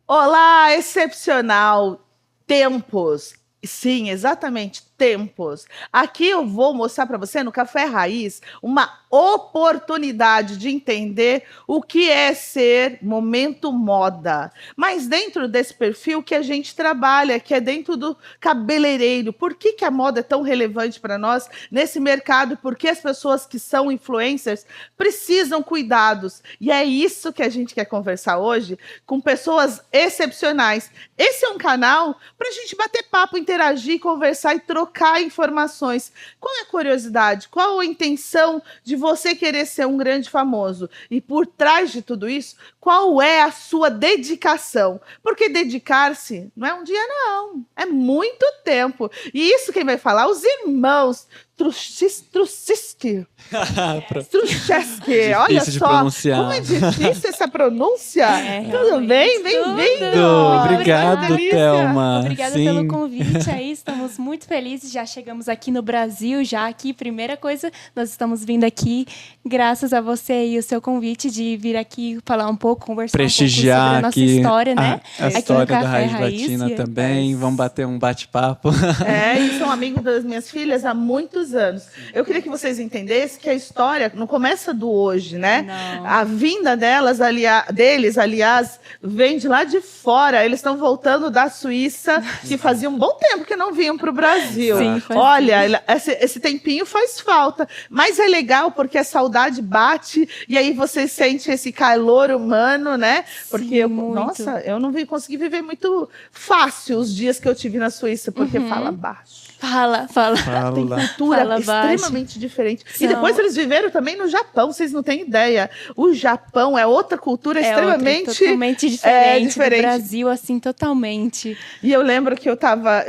Olá, excepcional. Tempos. Sim, exatamente, tempos. Aqui eu vou mostrar para você no Café Raiz uma oportunidade de entender o que é ser momento moda. Mas dentro desse perfil que a gente trabalha, que é dentro do cabeleireiro. Por que a moda é tão relevante para nós nesse mercado? Porque as pessoas que são influencers precisam cuidados. E é isso que a gente quer conversar hoje com pessoas excepcionais. Esse é um canal para a gente bater papo, interagir, conversar e trocar informações. Qual é a curiosidade? Qual a intenção de você querer ser um grande famoso? E por trás de tudo isso, qual é a sua dedicação? Porque dedicar-se não é um dia, não. É muito tempo. E isso quem vai falar? Os irmãos Truszczyk. Olha de só, pronunciar. como é difícil essa pronúncia. Tudo bem? Bem-vindo. Obrigado, Thelma. Obrigada pelo convite aí, estamos muito felizes, já chegamos aqui no Brasil, já aqui, primeira coisa, nós estamos vindo aqui, graças a você e o seu convite de vir aqui falar um pouco, conversar prestigiar um pouco sobre a nossa aqui história, né? A aqui história no da Café Rádio Raiz, Latina também, vamos bater um bate-papo. E são amigos das minhas filhas há muitos anos. Eu queria que vocês entendessem que a história não começa do hoje, né? Não. A vinda deles, aliás, vem de lá de fora. Eles estão voltando da Suíça, que fazia um bom tempo que não vinham para o Brasil. Sim, olha, esse tempinho faz falta. Mas é legal porque a saudade bate e aí você sente esse calor humano, né? Porque, eu não consegui viver muito fácil os dias que eu tive na Suíça, porque fala baixo. Fala. Tem cultura extremamente diferente. E depois eles viveram também no Japão, vocês não têm ideia. O Japão é outra cultura extremamente totalmente diferente do Brasil, assim, totalmente. E eu lembro que eu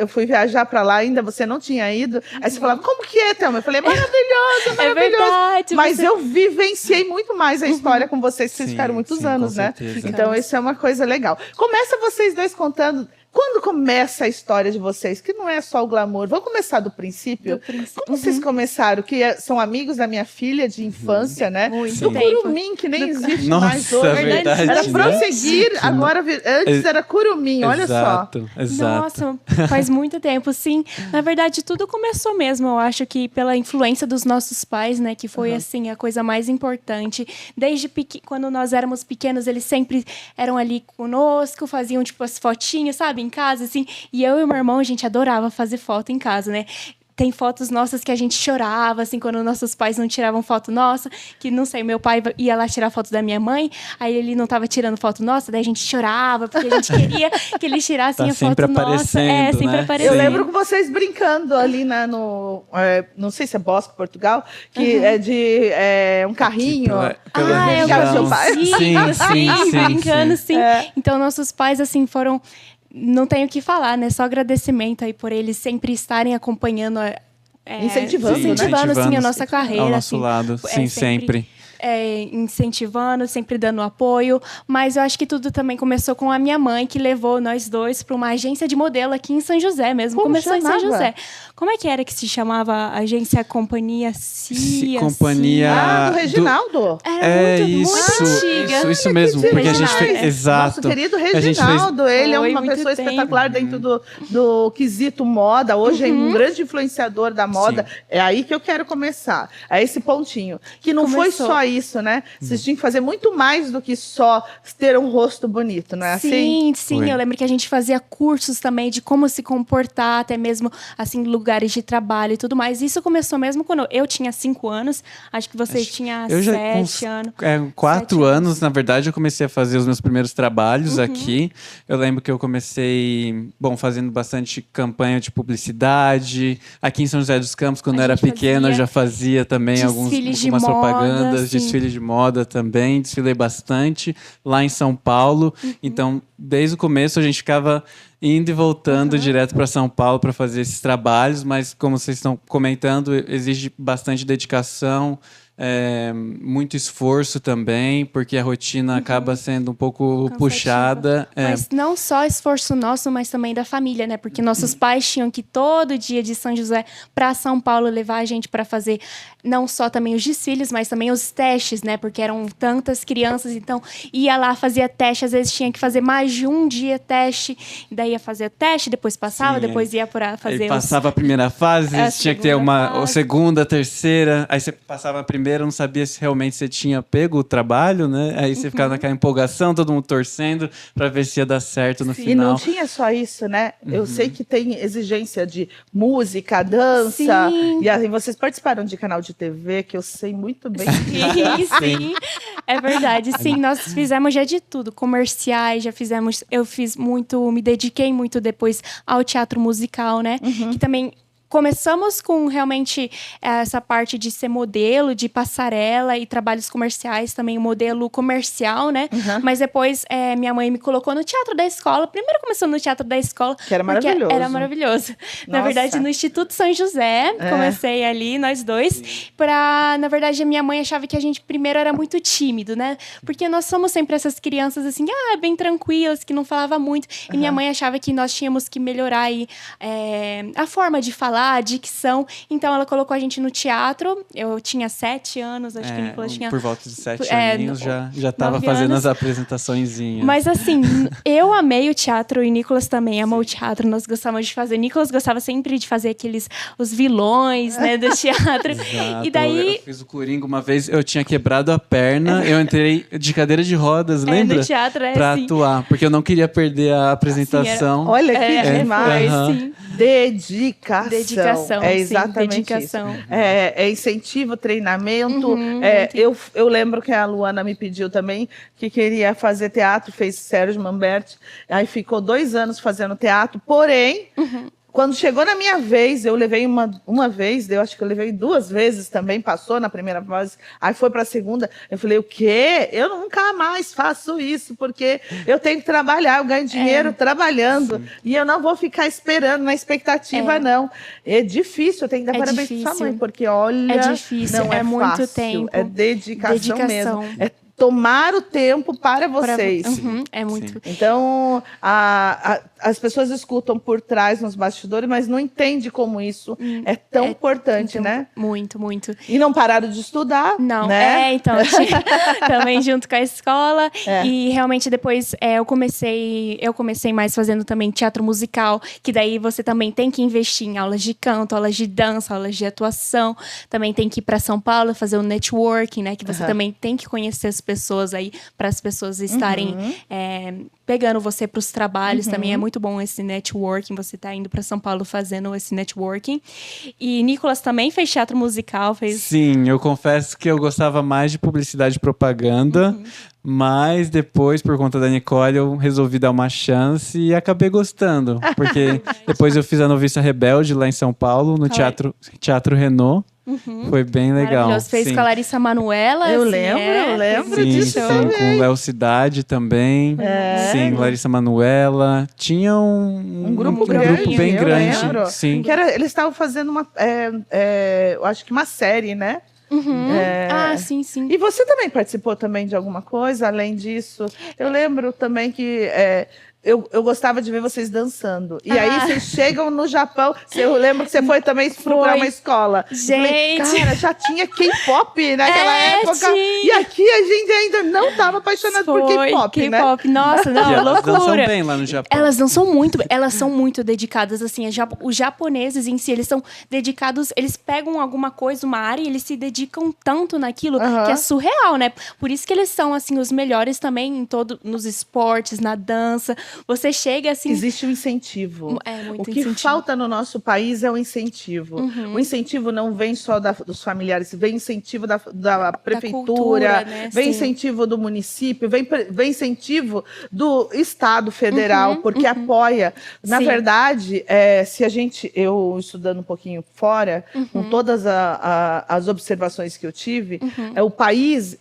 fui viajar para lá, ainda você não tinha ido. Aí você falava, como que é, Thelma? Eu falei, maravilhoso. É verdade. Mas eu vivenciei muito mais a história com vocês, que vocês ficaram muitos anos, né? Certeza. Então, isso é uma coisa legal. Começa vocês dois contando. Quando começa a história de vocês? Que não é só o glamour. Vamos começar do princípio? Como vocês começaram? Que são amigos da minha filha de infância, né? Muito do Curumim, que nem existe mais hoje. Nossa, verdade. Era Prosseguir, agora antes era Curumim, olha só. Exato. Nossa, faz muito tempo, sim. Na verdade, tudo começou mesmo, eu acho que pela influência dos nossos pais, né? Que foi, assim, a coisa mais importante. Desde quando nós éramos pequenos, eles sempre eram ali conosco, faziam, tipo, as fotinhas, sabe? Em casa, assim, e eu e meu irmão, a gente adorava fazer foto em casa, né? Tem fotos nossas que a gente chorava, assim, quando nossos pais não tiravam foto nossa, que, não sei, meu pai ia lá tirar foto da minha mãe, aí ele não estava tirando foto nossa, daí a gente chorava, porque a gente queria que eles tirassem a foto nossa. Sempre aparecendo. Eu lembro com vocês brincando ali não sei se é Bosque, Portugal, que é de um carrinho. Sim, brincando, sim. Então, nossos pais, assim, foram... Não tenho o que falar, né? Só agradecimento aí por eles sempre estarem acompanhando, incentivando, sim, a nossa carreira. Ao nosso lado, sim, sempre. Incentivando, sempre dando apoio, mas eu acho que tudo também começou com a minha mãe, que levou nós dois para uma agência de modelo aqui em São José mesmo. Começou em São José. Como é que era que se chamava a agência Companhia CIA? Do Reginaldo. Era muito antiga. Isso mesmo, porque a gente fez... Exato. Nosso querido Reginaldo, ele é uma pessoa espetacular dentro do quesito moda, hoje é um grande influenciador da moda. Sim. É aí que eu quero começar, é esse pontinho, que não foi só isso, né? Vocês tinham que fazer muito mais do que só ter um rosto bonito, não é assim? Sim. Eu lembro que a gente fazia cursos também de como se comportar, até mesmo, assim, lugares de trabalho e tudo mais. Isso começou mesmo quando eu tinha 5 anos. Acho que você tinha 7 anos. 4 anos, na verdade, eu comecei a fazer os meus primeiros trabalhos aqui. Eu lembro que eu comecei, fazendo bastante campanha de publicidade. Aqui em São José dos Campos, quando eu era pequeno, eu já fazia também algumas propagandas, desfile de moda também. Desfilei bastante lá em São Paulo. Então, desde o começo, a gente ficava indo e voltando direto para São Paulo para fazer esses trabalhos, mas como vocês estão comentando, exige bastante dedicação muito esforço também, porque a rotina acaba sendo um pouco Cansativa. puxada. Mas não só esforço nosso, mas também da família, né? Porque nossos pais tinham que todo dia de São José para São Paulo levar a gente para fazer não só também os desfiles, mas também os testes, né? Porque eram tantas crianças, então ia lá, fazia teste, às vezes tinha que fazer mais de um dia teste, e daí ia fazer o teste, depois passava, Sim, depois ia para fazer aí passava a primeira fase, tinha que ter a segunda, a terceira, aí você passava a primeira, não sabia se realmente você tinha pego o trabalho, né? Aí você ficava naquela empolgação, todo mundo torcendo para ver se ia dar certo no final. E não tinha só isso, né? Eu sei que tem exigência de música, dança. Sim. E aí vocês participaram de canal de TV, que eu sei muito bem. Sim, é verdade. Sim, nós fizemos já de tudo. Comerciais, já fizemos. Eu fiz muito, me dediquei muito depois ao teatro musical, né? Que também. Começamos com realmente essa parte de ser modelo, de passarela e trabalhos comerciais, também modelo comercial, né? Mas depois minha mãe me colocou no teatro da escola. Primeiro começou no teatro da escola. Que era maravilhoso. Era maravilhoso. Na verdade, no Instituto São José, comecei ali, nós dois. Na verdade, a minha mãe achava que a gente primeiro era muito tímido, né? Porque nós somos sempre essas crianças assim, bem tranquilas, que não falava muito. E minha mãe achava que nós tínhamos que melhorar aí, a forma de falar, a dicção. Então, ela colocou a gente no teatro. Eu tinha 7 anos, acho que o Nicolas tinha... Por volta de 7 aninhos, já estava 9 fazendo anos. as apresentaçõezinhas. Mas assim, eu amei o teatro e o Nicolas também amou o teatro. Nós gostávamos de fazer. O Nicolas gostava sempre de fazer os vilões, né, do teatro. Exato. E daí... Eu fiz o Coringa uma vez, eu tinha quebrado a perna, eu entrei de cadeira de rodas, lembra? No teatro, pra assim. atuar, porque eu não queria perder a apresentação. Olha que demais. Sim. Dedicação. É exatamente dedicação. isso. É incentivo, treinamento. Eu lembro que a Luana me pediu também que queria fazer teatro, fez Sérgio Mamberti. Aí ficou 2 anos fazendo teatro, porém... Quando chegou na minha vez, eu levei uma vez, eu acho que eu levei 2 vezes também, passou na primeira fase, aí foi para a segunda. Eu falei, o quê? Eu nunca mais faço isso, porque eu tenho que trabalhar, eu ganho dinheiro trabalhando, e eu não vou ficar esperando na expectativa, não. É difícil, eu tenho que dar parabéns para sua mãe, porque olha, é difícil, não é muito fácil, tempo. é dedicação mesmo. É tomar o tempo para vocês. É muito. Então, as pessoas escutam por trás nos bastidores, mas não entendem como isso é tão importante, então, né? Muito, muito. E não pararam de estudar, não, né? Então, também junto com a escola. E realmente depois eu comecei mais fazendo também teatro musical, que daí você também tem que investir em aulas de canto, aulas de dança, aulas de atuação. Também tem que ir para São Paulo fazer o networking, né? Que você também tem que conhecer as pessoas aí, para as pessoas estarem pegando você para os trabalhos. Também é muito bom esse networking, você tá indo para São Paulo fazendo esse networking. E Nicolas também fez teatro musical, fez... Sim, eu confesso que eu gostava mais de publicidade e propaganda, mas depois, por conta da Nicole, eu resolvi dar uma chance e acabei gostando, porque depois eu fiz a Noviça Rebelde lá em São Paulo, no Teatro Renault. Foi bem legal. Fez com a Larissa Manoela. Eu lembro disso. Sim, com o Léo Cidade também. Sim, Larissa Manoela. Tinha um grupo bem grande. Sim. Que eles estavam fazendo eu acho que uma série, né? Sim. E você também participou também de alguma coisa, além disso? Eu lembro também que... Eu gostava de ver vocês dançando. E aí vocês chegam no Japão. Eu lembro que você foi também procurar uma escola. Gente! Falei, cara, já tinha K-pop naquela época. Tinha. E aqui a gente ainda não estava apaixonado por K-pop, né? K-pop, nossa, não, E elas loucura. dançam bem lá no Japão. Elas são muito dedicadas, assim, os japoneses em si, eles são dedicados, eles pegam alguma coisa, uma área, e eles se dedicam tanto naquilo que é surreal, né? Por isso que eles são, assim, os melhores também nos esportes, na dança. Você chega assim... Existe um incentivo. Muito o que falta no nosso país é o incentivo. O incentivo não vem só dos familiares, vem incentivo da prefeitura, cultura, né? Vem incentivo do município, vem incentivo do Estado Federal, porque apoia. Na verdade, eu estudando um pouquinho fora, com todas as observações que eu tive, o país,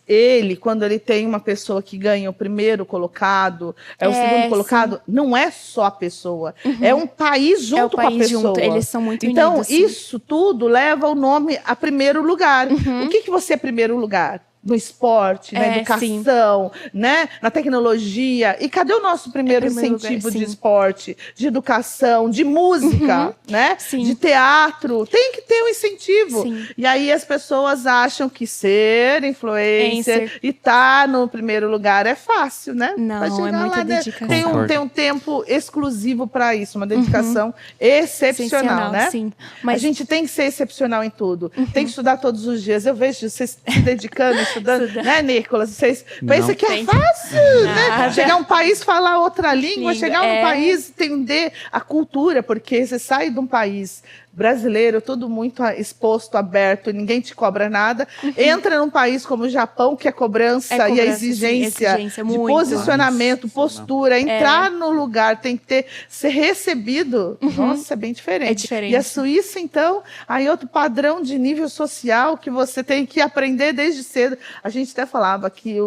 quando ele tem uma pessoa que ganha o primeiro colocado, o segundo colocado, lado, não é só a pessoa, é um país junto com a pessoa. Junto. Eles são muito então, unidos. Então, isso tudo leva o nome a primeiro lugar. O que você é primeiro lugar? No esporte, na educação, né? Na tecnologia. E cadê o nosso primeiro incentivo de esporte, de educação, de música, né? De teatro? Tem que ter um incentivo. E aí as pessoas acham que ser influencer e estar no primeiro lugar é fácil, né? Não, é muita dedicação. Tem um tempo exclusivo para isso, uma dedicação excepcional, né? Sim. Mas a gente tem que ser excepcional em tudo. Tem que estudar todos os dias. Eu vejo vocês se dedicando, estudando, né, Nicolas? Vocês pensam que é fácil, né? Chegar a um país, falar outra língua, chegar a um país, entender a cultura, porque você sai de um país brasileiro, tudo muito exposto, aberto, ninguém te cobra nada. Entra num país como o Japão, que é cobrança e a exigência de posicionamento, postura, entrar no lugar, tem que ser recebido. Nossa, é bem diferente. É diferente. E a Suíça, então, aí outro padrão de nível social que você tem que aprender desde cedo. A gente até falava que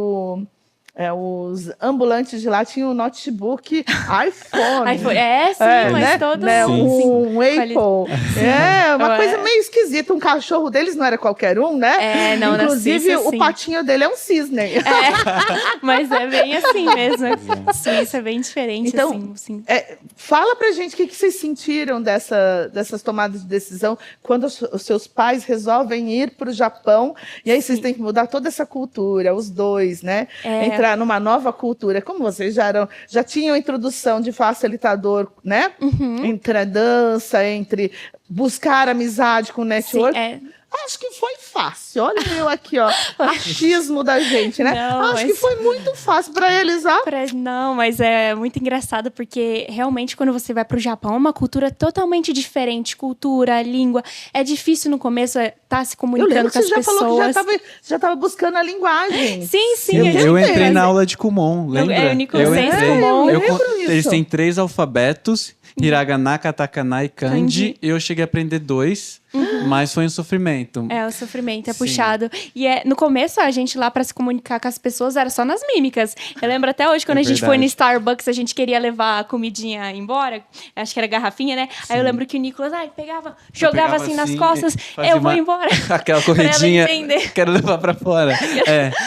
os ambulantes de lá tinham um notebook iPhone. Mas né? todos... Né? Um Apple. Uma coisa meio esquisita. Um cachorro deles não era qualquer um, né? Não, inclusive, Suíça, o patinho dele é um cisne. Mas é bem assim mesmo. A Suíça é bem diferente, então, assim. Fala pra gente o que vocês sentiram dessas tomadas de decisão quando os seus pais resolvem ir pro Japão e aí vocês têm que mudar toda essa cultura, os dois, né? Entrar numa nova cultura. Como vocês já tinham introdução de facilitador, né? Entre a dança, entre buscar amizade com o network. Acho que foi fácil. Olha eu aqui, ó. Achismo da gente, né? Acho que foi muito fácil para eles, ó. Não, mas é muito engraçado porque realmente quando você vai pro Japão é uma cultura totalmente diferente. Cultura, língua. É difícil no começo estar se comunicando com as pessoas. Você já falou que já estava buscando a linguagem. Sim. Eu entrei na aula de Kumon, lembra? Eu entrei. Eles têm 3 alfabetos. Hiragana, katakana e kanji. Eu cheguei a aprender 2, mas foi um sofrimento. O sofrimento é puxado. E no começo, a gente lá pra se comunicar com as pessoas era só nas mímicas. Eu lembro até hoje, quando a gente foi no Starbucks, a gente queria levar a comidinha embora. Acho que era garrafinha, né? Sim. Aí eu lembro que o Nicolas jogava assim nas costas. Eu vou embora. Aquela corridinha, quero levar pra fora.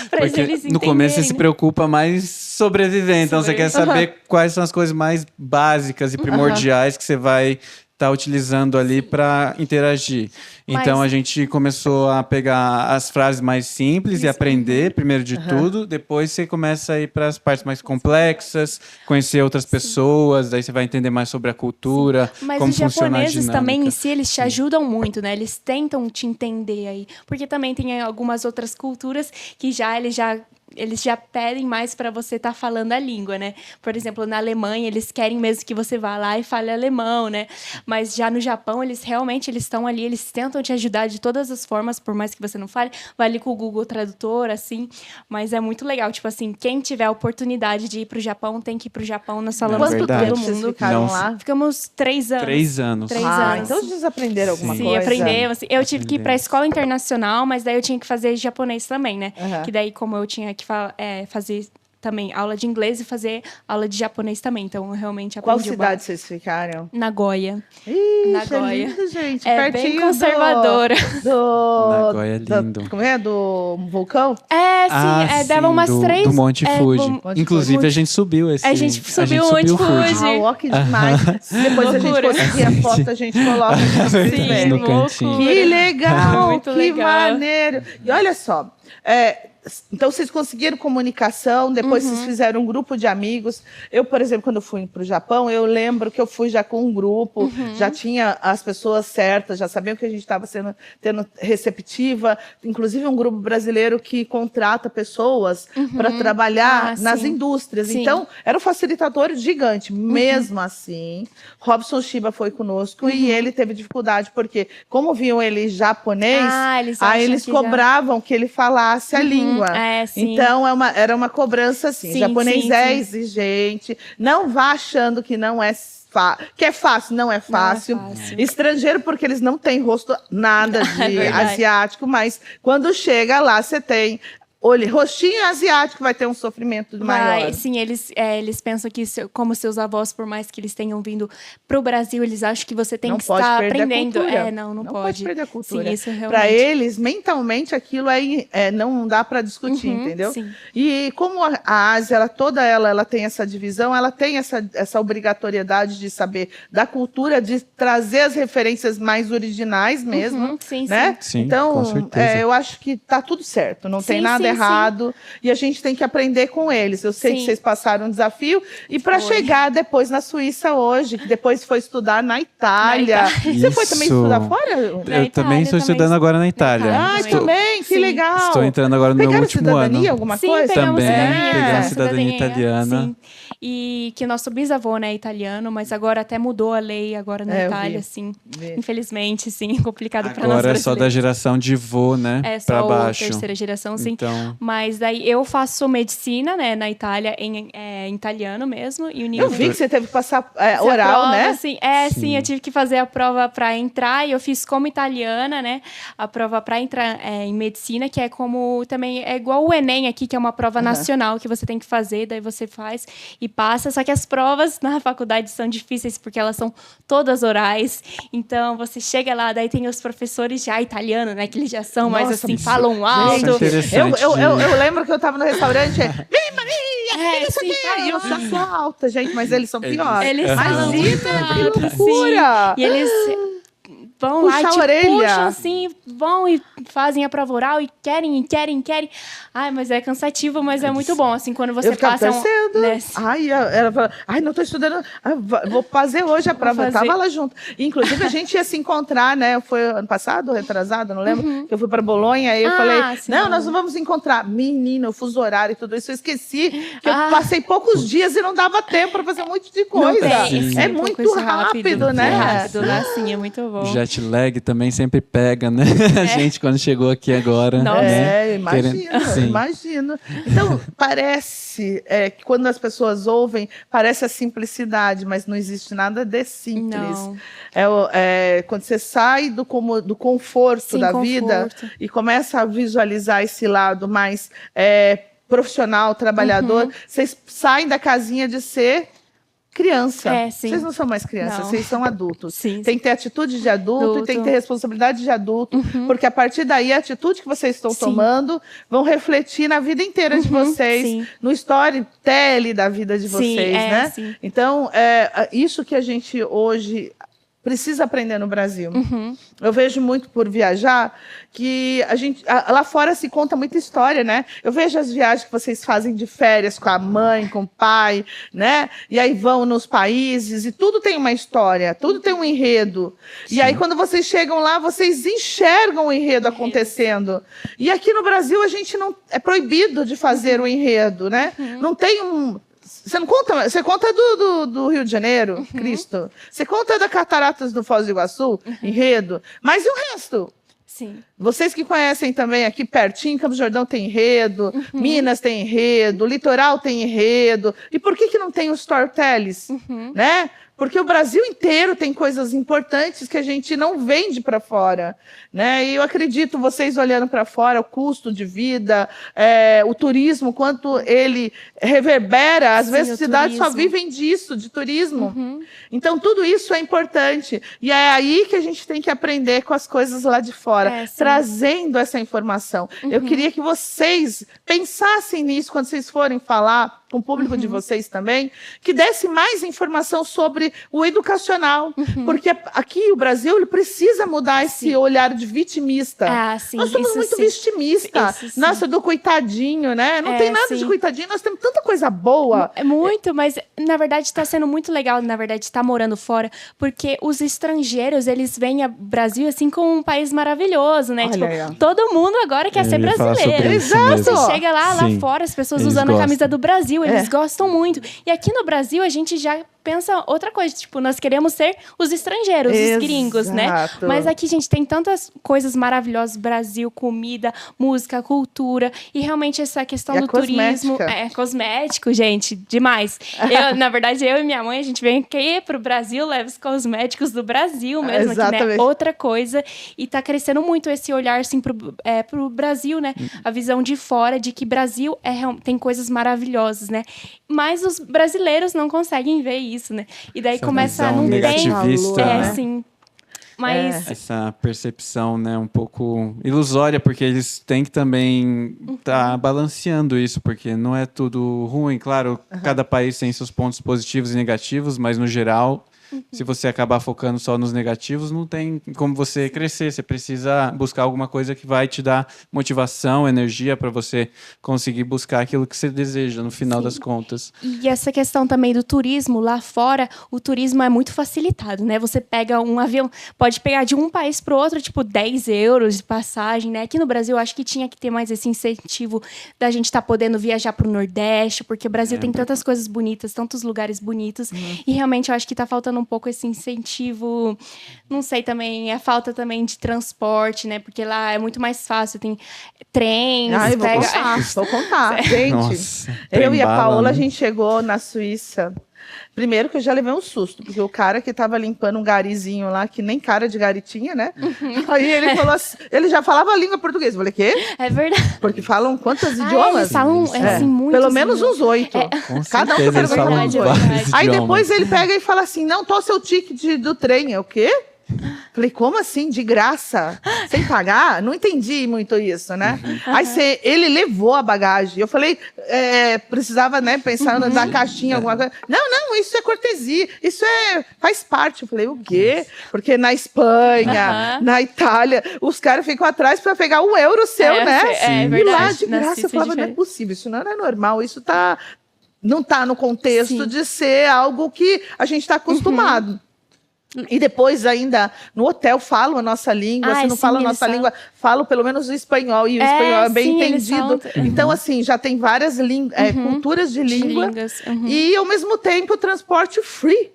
Porque no começo você se preocupa mais sobreviver. Então você quer saber quais são as coisas mais básicas e primordiais que você vai estar utilizando ali para interagir. Então a gente começou a pegar as frases mais simples e aprender, primeiro de tudo. Depois você começa a ir para as partes mais complexas, conhecer outras pessoas, daí você vai entender mais sobre a cultura, como funciona a dinâmica. Mas os japoneses também, em si, eles te ajudam muito, né? Eles tentam te entender aí. Porque também tem algumas outras culturas que eles já pedem mais para você estar falando a língua, né? Por exemplo, na Alemanha, eles querem mesmo que você vá lá e fale alemão, né? Mas já no Japão, eles estão ali, eles tentam te ajudar de todas as formas, por mais que você não fale. Vai ali com o Google Tradutor, assim. Mas é muito legal. Tipo assim, quem tiver a oportunidade de ir pro Japão, tem que ir pro Japão. Nós falamos com todo mundo. Vocês ficaram lá? Ficamos 3 anos. 3 anos. 3 anos. Então vocês aprenderam alguma coisa? Sim, aprendemos. Eu tive que ir pra escola internacional, mas daí eu tinha que fazer japonês também, né? Que daí, como eu tinha que fazer também aula de inglês e fazer aula de japonês também. Então, eu realmente aprendi. Qual cidade vocês ficaram? Nagoya. Nagoya. É lindo, gente. É bem conservadora. Nagoya é lindo. Como é? Do vulcão? Sim. Dava umas 3... Do Monte Fuji. Inclusive, a gente subiu esse... A gente subiu o Monte Fuji. Walk demais. Depois a gente conseguir a foto, a gente coloca no cantinho. Que legal, muito que legal. maneiro. E olha só, então vocês conseguiram comunicação, depois vocês fizeram um grupo de amigos. Eu, por exemplo, quando eu fui para o Japão, eu lembro que eu fui já com um grupo, já tinha as pessoas certas, já sabiam que a gente estava tendo receptiva, inclusive um grupo brasileiro que contrata pessoas para trabalhar nas indústrias. Sim. Então, era um facilitador gigante. Mesmo assim, Robson Shiba foi conosco e ele teve dificuldade, porque como viam ele japonês, aí eles cobravam que ele falasse a língua. Então, era uma cobrança assim. Japonês é exigente. Não vá achando que não é que é fácil, não é fácil. Estrangeiro, porque eles não têm rosto nada de asiático, mas quando chega lá, você tem rostinho asiático vai ter um sofrimento maior. Sim, eles pensam que, como seus avós, por mais que eles tenham vindo para o Brasil, eles acham que você tem Não que pode estar perder a aprendendo. cultura. Não Não pode. perder a cultura. Sim, isso realmente. Para eles, mentalmente, aquilo não dá para discutir, entendeu? Sim. E como a Ásia, ela tem essa divisão, ela tem essa obrigatoriedade de saber da cultura, de trazer as referências mais originais mesmo, sim, né? sim. Sim, então, com certeza. eu acho que tá tudo certo, não tem Sim, nada sim, errado, e a gente tem que aprender com eles. Eu sei que Sim. vocês passaram um desafio, e para chegar depois na Suíça hoje, que depois foi estudar na Itália. Você foi também Isso. estudar fora? Eu também estou estudando agora na Itália. Ah, Itália também, que Sim. legal. Estou entrando agora no meu Pegaram último cidadania, ano. alguma Sim, coisa? pegamos Também, cidadania. pegamos cidadania italiana. Sim. E que nosso bisavô, né, é italiano, mas agora até mudou a lei agora na Eu Itália, vi. sim. Vi. Infelizmente, sim, complicado para nós Agora é brasileiros. só da geração de vô, né? É só Pra a baixo. terceira geração, sim. Então, Mas daí eu faço medicina, né, na Itália, em italiano mesmo. E o Eu nível vi que você teve que passar Fazer a oral, prova, né? Sim, sim, eu tive que fazer a prova para entrar e eu fiz como italiana, né? A prova para entrar em medicina, que é como também é igual o Enem aqui, que é uma prova nacional que você tem que fazer, daí você faz e passa. Só que as provas na faculdade são difíceis porque elas são todas orais. Então você chega lá, daí tem os professores já italianos, né? Que eles já são mais Nossa, assim, mas- falam isso é alto. interessante. Eu lembro que eu tava no restaurante, Ei, Maria, isso sim, aqui. E eu já sou alta, gente, mas eles são piores. Eles Aham. falam muito alto, que loucura! sim. E eles vão Puxar lá, a te orelha. puxam assim, vão e fazem a prova oral e querem. Ai, mas é cansativo, mas é muito bom, assim, quando você Eu ficava passa... torcendo. né? Ai, ela falou, não tô estudando. Vou fazer hoje a prova. Eu fazer. tava lá junto. Inclusive, a gente ia se encontrar, né? Foi ano passado, retrasado, não lembro. Que eu fui para Bolonha, aí eu falei, sim. nós não vamos encontrar. Menina, o fuso horário e tudo isso, eu esqueci que eu Ah. passei poucos dias e não dava tempo para fazer um monte de coisa. tem, É um muito pouco isso rápido, né? É rápido, né? Sim, é muito bom. jet lag também sempre pega, né? A gente, quando chegou aqui agora. Nossa. né? Imagino, imagino. Então, parece que quando as pessoas ouvem, parece a simplicidade, mas não existe nada de simples. Não. Quando você sai do conforto Sim, da vida e começa a visualizar esse lado mais profissional, trabalhador, vocês saem da casinha de ser criança. Sim. Vocês não são mais crianças, Não. vocês são adultos. Sim. Tem que ter atitude de adulto e tem que ter responsabilidade de adulto, porque a partir daí a atitude que vocês estão tomando vão refletir na vida inteira de vocês, sim. no storytelling da vida de vocês, né? Sim. Então, isso que a gente hoje precisa aprender no Brasil. Eu vejo muito por viajar que lá fora se conta muita história, né? Eu vejo as viagens que vocês fazem de férias com a mãe, com o pai, né? E aí vão nos países e tudo tem uma história, tudo tem um enredo. Sim. E aí quando vocês chegam lá, vocês enxergam o enredo acontecendo. E aqui no Brasil a gente não é proibido de fazer o enredo, né? Não tem Você não conta, você conta do Rio de Janeiro, Cristo. Você conta da Cataratas do Foz do Iguaçu, enredo. Mas e o resto? Sim. Vocês que conhecem também aqui pertinho, Campos do Jordão tem enredo, Minas tem enredo, Litoral tem enredo. E por que não tem os storytellings, né? Porque o Brasil inteiro tem coisas importantes que a gente não vende para fora, né? E eu acredito, vocês olhando para fora, o custo de vida, o turismo, quanto ele reverbera, às vezes cidades só vivem disso, de turismo. Então, tudo isso é importante. E é aí que a gente tem que aprender com as coisas lá de fora, trazendo essa informação. Eu queria que vocês pensassem nisso quando vocês forem falar com o público de vocês também, que desse mais informação sobre o educacional, porque aqui o Brasil ele precisa mudar esse olhar de vitimista. Nós somos muito vitimistas. Nossa, do coitadinho, né? Não tem nada de coitadinho, nós temos tanta coisa boa. É muito, mas na verdade está sendo muito legal, na verdade, estar morando fora, porque os estrangeiros, eles veem o Brasil assim como um país maravilhoso, né? Olha Tipo, todo mundo agora quer ser ia falar sobre brasileiro. isso Você mesmo. chega lá Sim. fora, as pessoas Eles usando gostam. a camisa do Brasil, eles gostam muito. E aqui no Brasil, a gente já pensa outra coisa. Tipo, nós queremos ser os estrangeiros, os gringos, né? Exato. Mas aqui, gente, tem tantas coisas maravilosas. Brasil, comida, música, cultura. E realmente essa questão E a do turismo... cosmética. Cosmético, gente, demais. Na verdade, eu e minha mãe, a gente vem aqui pro Brasil, leva os cosméticos do Brasil mesmo, que né, Exatamente. outra coisa. E tá crescendo muito esse olhar, assim, pro Brasil, né? A visão de fora de que Brasil tem coisas maravilhosas, né? Mas os brasileiros não conseguem ver isso, né? E daí Essa começa a visão não ter... negativista, né? sim. Mas... Essa percepção, né, um pouco ilusória, porque eles têm que também estar balanceando isso, porque não é tudo ruim. Claro, cada país tem seus pontos positivos e negativos, mas no geral, se você acabar focando só nos negativos, não tem como você crescer. Você precisa buscar alguma coisa que vai te dar motivação, energia para você conseguir buscar aquilo que você deseja no final das contas. E essa questão também do turismo, lá fora, o turismo é muito facilitado, né? Você pega um avião, pode pegar de um país para o outro, tipo, 10 euros de passagem, né? Aqui no Brasil, eu acho que tinha que ter mais esse incentivo da gente estar podendo viajar para o Nordeste, porque o Brasil tem tantas coisas bonitas, tantos lugares bonitos, e realmente eu acho que está faltando um pouco esse incentivo, não sei também, a falta também de transporte, né? Porque lá é muito mais fácil, tem trens, Ai, vou contar. Gente, Nossa, eu e a trem-bala, Paola, né? a gente chegou na Suíça. Primeiro que eu já levei um susto, porque o cara que tava limpando um garizinho lá, que nem cara de gari tinha, né? Aí ele falou assim, ele já falava a língua portuguesa. Eu falei, quê? É verdade. Porque falam quantos Ah, idiomas? eles falam, assim, muitos Pelo menos idiomas. uns 8. Com Cada um certeza, tá eles perguntando falam uns é 8. vários Aí idiomas. depois ele pega e fala assim, não, tô o seu ticket do trem. É o quê? Falei, como assim? De graça? Sem pagar? Não entendi muito isso, né? Aí ele levou a bagagem. Eu falei, precisava, né, pensar na caixinha, alguma coisa. Não, isso é cortesia. Isso faz parte. Eu falei, o quê? Porque na Espanha, na Itália, os caras ficam atrás para pegar €1 seu, né? É E verdade. lá, de Na graça, Suíça eu falava, não é diferente. possível. Isso não é normal. Isso não tá no contexto Sim. de ser algo que a gente está acostumado. E depois ainda, no hotel, falam a nossa língua. Ah, Se não sim, fala a eles nossa falam. língua, falam pelo menos o espanhol. E o espanhol é bem sim, eles entendido. falam. Então, assim, já tem várias culturas de língua. línguas, E, ao mesmo tempo, transporte free.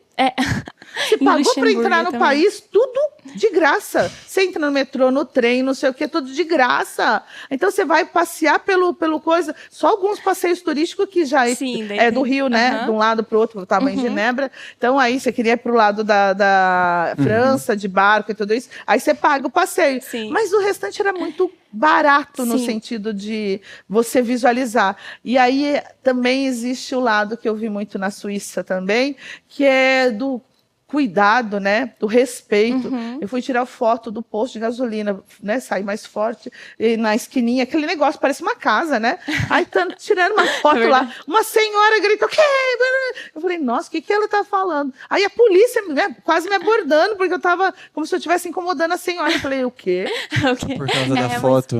Você Em pagou para Luxemburgo entrar no também. país, tudo de graça. Você entra no metrô, no trem, não sei o que, tudo de graça. Então você vai passear pelo coisa. Só alguns passeios turísticos que já Sim, daí é do tem. Rio, né? Aham. De um lado para o outro, eu estava em Genebra. Então aí você queria ir para o lado da França, de barco e tudo isso. Aí você paga o passeio. Sim. Mas o restante era muito barato no Sim. sentido de você visualizar. E aí também existe o lado que eu vi muito na Suíça também, que é do cuidado, né, do respeito. Eu fui tirar foto do posto de gasolina, né, sair mais forte, e na esquininha, aquele negócio, parece uma casa, né? Aí tirando uma foto lá, uma senhora gritou, "Que?" Eu falei, nossa, o que ela tá falando? Aí a polícia quase me abordando, porque eu tava como se eu estivesse incomodando a senhora. Eu falei, o quê? Ok. Por causa da mas- foto.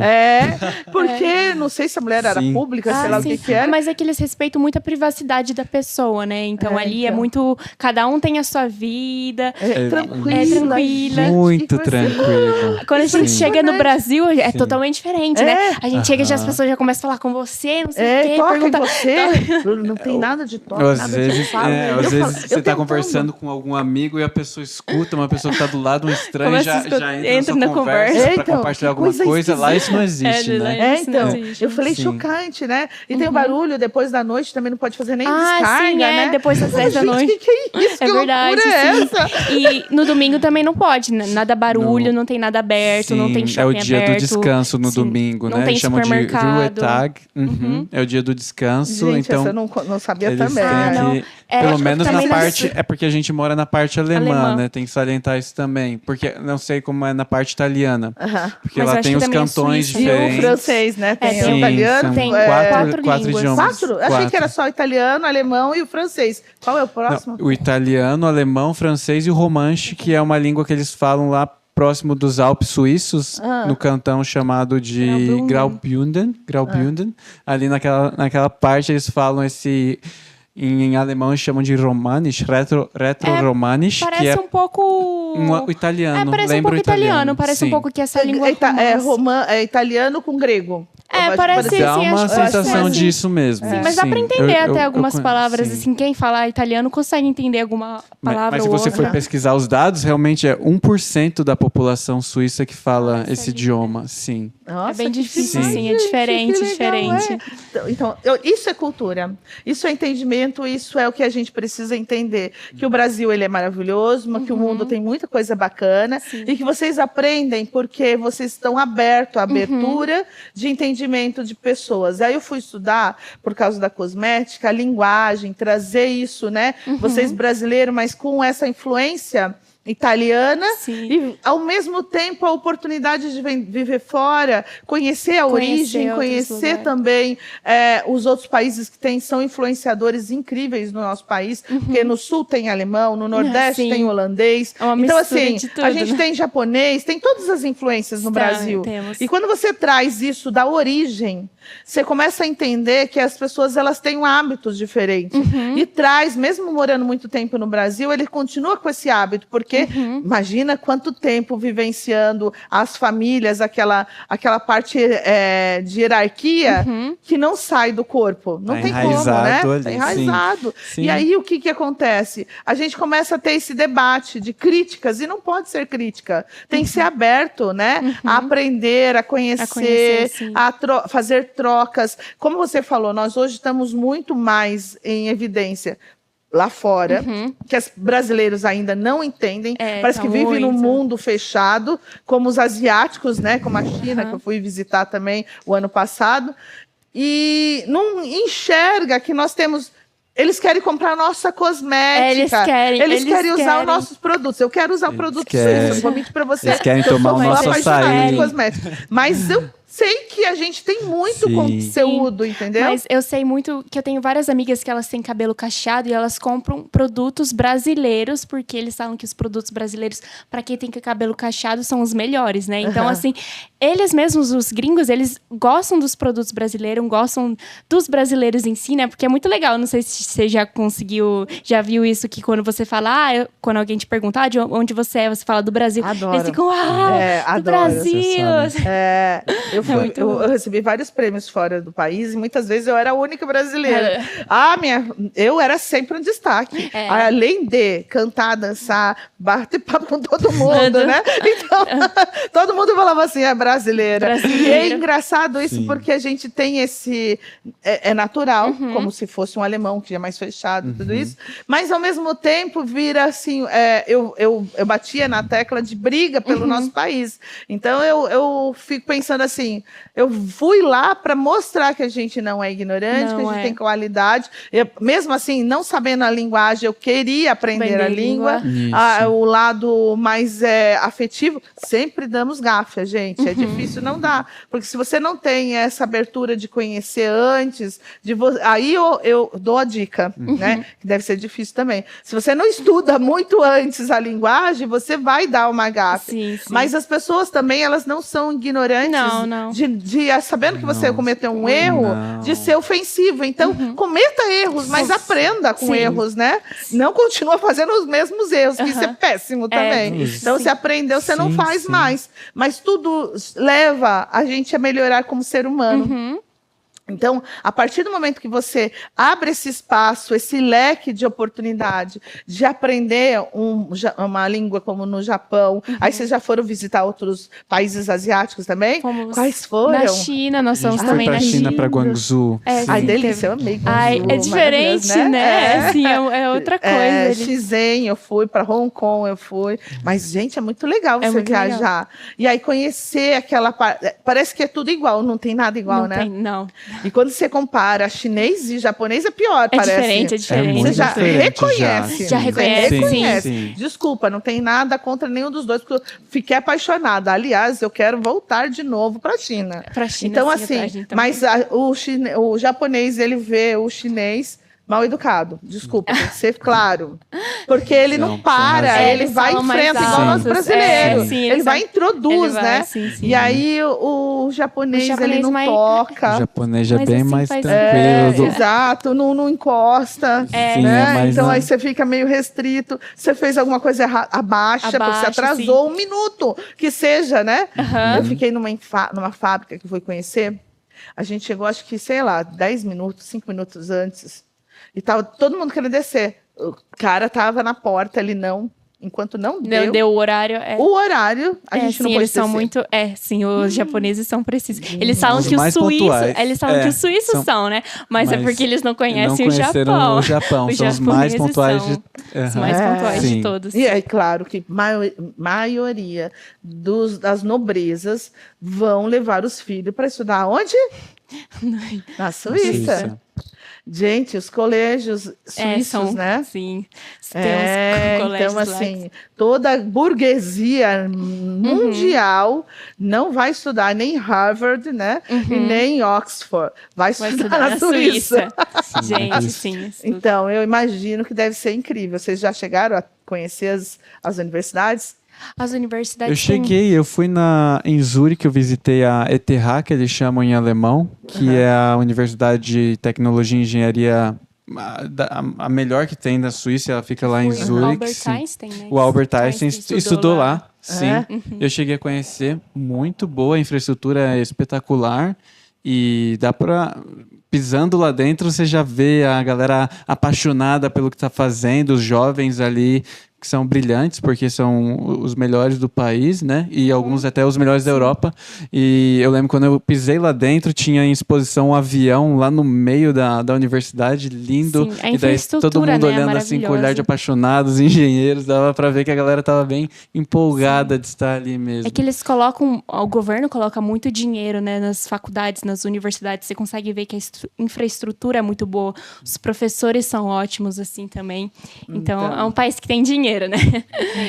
Porque não sei se a mulher era Sim. pública, sei lá o sim. que era. Mas é que eles respeitam muito a privacidade da pessoa, né? Então ali é então. muito. Cada um tem a sua vida. Tranquila. É tranquila. Muito Que coisa tranquilo. Quando a gente Sim. chega no Verdade. Brasil, é Sim. totalmente diferente, né? A gente chega e já as pessoas já começam a falar com você, não sei o quê, Toca em pergunta. você. Não tem nada de toque, Ou às nada de vezes, fala. Eu às falo, vezes você eu tá tentando. conversando com algum amigo e a pessoa escuta, uma pessoa que tá do lado, um estranho, Começa já, a escutar- já entra entra na na sua conversa conversa. pra Então, compartilhar alguma coisa coisa. Lá esquisita. isso não existe, É, né? Isso não Então, existe. eu falei Sim. chocante, né? E tem o barulho depois da noite, também não pode fazer nem Ah, descarga, sim, né? depois das 10 da Gente, noite. que é isso? É que verdade, loucura é sim. essa? E no domingo também não pode, né? Nada barulho, não tem nada aberto, não tem Sim, shopping é o dia aberto. do descanso no Sim, domingo, não né? tem Eles chamam de supermercado. Ruhetag. É o dia do descanso. Gente, então, essa eu não sabia eles também. têm Ah, né? não. que, É, pelo acho que menos na também parte... É porque a gente mora na parte alemã, Alemã. né? Tem que salientar isso também. Porque não sei como é na parte italiana. Aham. Porque Mas eu lá acho tem que os também é cantões Suíça. E o diferentes. francês, né? Tem tem o italiano. tem quatro quatro línguas. idiomas. 4? Achei que era só italiano, alemão e o francês. Qual é o próximo? Não, o italiano, o alemão, o francês e o romanche, que é uma língua que eles falam lá próximo dos Alpes suíços, no cantão chamado de Graubünden. Ali naquela parte eles falam esse... Em alemão eles chamam de Romanisch, retro-Romanisch, que Parece é um pouco... o italiano. parece um lembra pouco o italiano, parece sim. um pouco que essa língua romance. É italiano com grego. parece Dá assim, uma acho que sensação assim. disso mesmo. Sim, mas dá pra entender até algumas palavras, sim. assim, quem fala italiano consegue entender alguma palavra Mas se ou você outra. for pesquisar os dados, realmente é 1% da população suíça que fala Nossa, esse linda. idioma, sim. Nossa, É bem que difícil, demais, sim, é gente, diferente, que legal, diferente. Então, isso é cultura, isso é entendimento, isso é o que a gente precisa entender. Que o Brasil ele é maravilhoso, mas que o mundo tem muita coisa bacana Sim. e que vocês aprendem porque vocês estão abertos à abertura de entendimento de pessoas. Aí eu fui estudar, por causa da cosmética, a linguagem, trazer isso, né? Vocês brasileiros, mas com essa influência italiana Sim. e ao mesmo tempo a oportunidade de viver fora, conhecer a origem, outros conhecer lugares. também os outros países que são influenciadores incríveis no nosso país, porque no sul tem alemão, no nordeste Sim. tem holandês, É uma então mistura assim de tudo, a gente né? tem japonês, tem todas as influências no Brasil. Temos. E quando você traz isso da origem, você começa a entender que as pessoas elas têm hábitos diferentes e traz, mesmo morando muito tempo no Brasil, ele continua com esse hábito, porque imagina quanto tempo vivenciando as famílias, aquela parte de hierarquia que não sai do corpo. Não Tá tem como, né? enraizado ali, Tá enraizado. sim. E aí o que acontece? A gente começa a ter esse debate de críticas, e não pode ser crítica. Tem que ser aberto, né? A aprender, a conhecer, sim. fazer trocas. Como você falou, nós hoje estamos muito mais em evidência lá fora, que os brasileiros ainda não entendem, parece que vivem num mundo fechado, como os asiáticos, né, como a China, que eu fui visitar também o ano passado, e não enxerga que nós temos... Eles querem comprar nossa cosmética. Eles querem usar os nossos produtos. Eu quero usar o produto suíço, não vou mentir para você. Eles querem eu tomar sou o nosso apaixonada açaí. por cosmética. Mas eu sei que a gente tem muito conteúdo, entendeu? Mas eu sei muito que eu tenho várias amigas que elas têm cabelo cacheado e elas compram produtos brasileiros, porque eles falam que os produtos brasileiros, para quem tem cabelo cacheado, são os melhores, né? Então, assim, eles mesmos, os gringos, eles gostam dos produtos brasileiros, gostam dos brasileiros em si, né? Porque é muito legal. Não sei se você já viu isso, que quando você fala, quando alguém te pergunta, de onde você é, você fala do Brasil. Adoro. Eles ficam, do adoro. Brasil! Eu recebi vários prêmios fora do país e muitas vezes eu era a única brasileira. Eu era sempre um destaque. Além de cantar, dançar, bater papo com todo mundo, né? Então, todo mundo falava assim, é brasileira. E é engraçado isso, porque a gente tem esse... É natural, como se fosse um alemão, que é mais fechado, tudo isso. Mas, ao mesmo tempo, vira assim... Eu batia na tecla de briga pelo nosso país. Então, eu fico pensando assim, eu fui lá para mostrar que a gente não é ignorante, que a gente tem qualidade. Mesmo assim, não sabendo a linguagem, eu queria aprender a língua. O lado mais afetivo, sempre damos gafe, gente. É difícil, não dá. Porque se você não tem essa abertura de conhecer antes, aí eu dou a dica, né? Que deve ser difícil também. Se você não estuda muito antes a linguagem, você vai dar uma gafe. Sim. Mas as pessoas também, elas não são ignorantes Não. sabendo que você cometeu um erro, de ser ofensivo. Então, cometa erros, mas aprenda com erros, né? Não continua fazendo os mesmos erros, que isso é péssimo também. Então, se aprendeu, você não faz mais. Mas tudo leva a gente a melhorar como ser humano. Então, a partir do momento que você abre esse espaço, esse leque de oportunidade de aprender uma língua como no Japão, aí vocês já foram visitar outros países asiáticos também? Quais foram? Na China, nós fomos também na China, para Guangzhou. Ai, delícia, eu amei Guangzhou. É diferente, né? Assim, é outra coisa. Shenzhen, eu fui, para Hong Kong eu fui. Mas, gente, é muito legal você viajar. Legal. E aí conhecer aquela parte. Parece que é tudo igual, não tem nada igual, né? Não. E quando você compara chinês e japonês, é pior, parece. É diferente. Você já reconhece. Já reconhece. Sim. Desculpa, não tem nada contra nenhum dos dois, porque eu fiquei apaixonada. Aliás, eu quero voltar de novo para a China. Então, assim, mas o japonês, ele vê o chinês mal educado. Desculpa, tem que ser claro. Porque ele não para, ele vai em frente, igual o nosso brasileiro. Ele vai e introduz, né? Sim. E aí o japonês ele não toca. O japonês já é bem assim, mais tranquilo. Exato, não encosta. Né? Então aí você fica meio restrito. Você fez alguma coisa errada, abaixa, porque você atrasou 1 minuto, que seja, né? Eu fiquei numa fábrica que fui conhecer. A gente chegou, acho que, sei lá, 10 minutos, 5 minutos antes. E tava todo mundo querendo descer. O cara tava na porta, ele não. Enquanto não Deu o horário. o horário, a gente não sim, pode eles são descer. muito. Sim, os japoneses são precisos. Eles falam Os que os mais suíços. pontuais. Eles falam que os suíços são, né? Mas é Mas porque eles não conhecem o conheceram Japão. o Japão. São os mais japoneses pontuais são de... os mais pontuais Sim. de todos. E é claro que maioria das nobrezas vão levar os filhos para estudar onde? Na Suíça. Gente, os colégios suíços, né? Sim. Tem uns colégios Então, lá assim, toda a burguesia mundial não vai estudar nem em Harvard, né? E nem em Oxford. Vai estudar na Suíça. Gente, sim. Então, eu imagino que deve ser incrível. Vocês já chegaram a conhecer as universidades? As universidades. Eu cheguei, eu fui em Zurique, eu visitei a ETH, que eles chamam em alemão, que é a Universidade de Tecnologia e Engenharia a melhor que tem na Suíça, ela fica lá em Zurique. O Albert sim. Einstein, né? O Albert Einstein estudou lá, sim. É? Eu cheguei a conhecer, muito boa, a infraestrutura é espetacular e dá pra... Pisando lá dentro, você já vê a galera apaixonada pelo que está fazendo, os jovens ali que são brilhantes, porque são os melhores do país, né? E alguns até os melhores da Europa. E eu lembro quando eu pisei lá dentro, tinha em exposição um avião lá no meio da universidade, lindo. Sim, a e daí infraestrutura, todo mundo né, olhando assim com olhar de maravilhosa. apaixonados, engenheiros, dava para ver que a galera tava bem empolgada de estar ali mesmo. É que eles colocam, o governo coloca muito dinheiro, né, nas faculdades, nas universidades. Você consegue ver que a infraestrutura é muito boa. Os professores são ótimos, assim, também. Então é um país que tem dinheiro, né?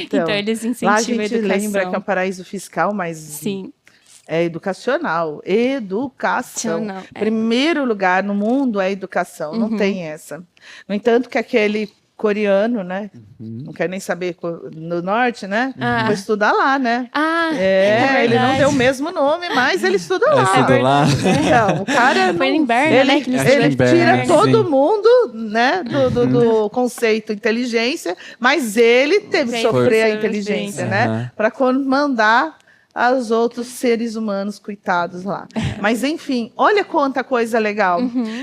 Então eles lá a incentivam a gente educação. lembra que é um paraíso fiscal, mas Sim. é educacional. Educação. Educacional, é. Primeiro lugar no mundo é educação. Não tem essa. No entanto, que aquele coreano, né? Não quero nem saber, no norte, né? Foi estudar lá, né? Ele não verdade. deu o mesmo nome, mas ele estuda lá. Estudou lá. Então, o cara Foi não- em Berna, né, que eles ele estudaram. tira Berna, todo sim. mundo, né, do conceito inteligência, mas ele teve que Veio sofrer a por inteligência, Aham. né, para comandar aos outros seres humanos, coitados lá. Mas, enfim, olha quanta coisa legal.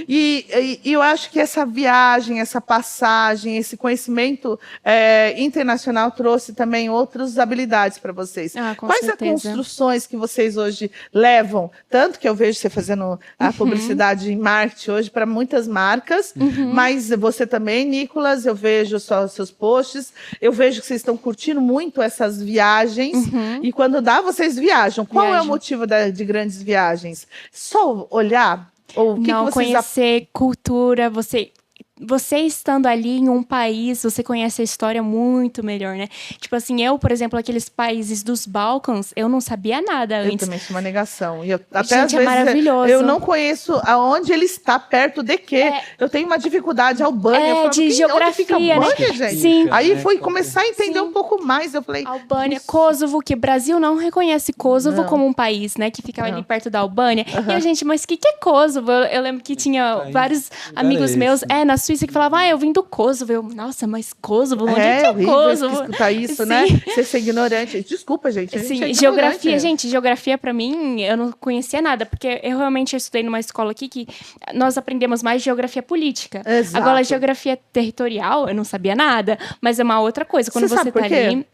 E eu acho que essa viagem, essa passagem, esse conhecimento internacional trouxe também outras habilidades para vocês. Com Quais certeza. as construções que vocês hoje levam? Tanto que eu vejo você fazendo a publicidade em marketing hoje para muitas marcas, mas você também, Nicolas, eu vejo só os seus posts, eu vejo que vocês estão curtindo muito essas viagens, e quando dá, vocês viajam. Qual é o Viajam. motivo de grandes viagens? Só olhar? Ou o que Não, que vocês conhecer cultura, você estando ali em um país, você conhece a história muito melhor, né? Tipo assim, eu, por exemplo, aqueles países dos Balcãs, eu não sabia nada Eu antes. também sou uma negação. E eu, até Gente, às é vezes maravilhoso. eu não conheço aonde ele está, perto de quê. Eu tenho uma dificuldade. Albânia. Eu falava, de onde fica geografia, Albânia, né? gente? Sim. Aí fui começar a entender um pouco mais. Eu falei, Albânia, Kosovo, que Brasil não reconhece Kosovo Não. como um país, né? Que fica Não. ali perto da Albânia. E a gente, mas o que é Kosovo? Eu lembro que tinha vários amigos é meus, esse? na Suíça, que falavam, eu vim do Kosovo. Eu, nossa, mas Kosovo? Onde é que é horrível Kosovo? escutar isso, Sim. né? Ser ignorante. Desculpa, gente. A gente Sim, é geografia, ignorante. gente, geografia pra mim, eu não conhecia nada, porque eu realmente estudei numa escola aqui que nós aprendemos mais geografia política. Exato. Agora, geografia territorial, eu não sabia nada, mas é uma outra coisa. Quando Você você sabe por tá quê? ali,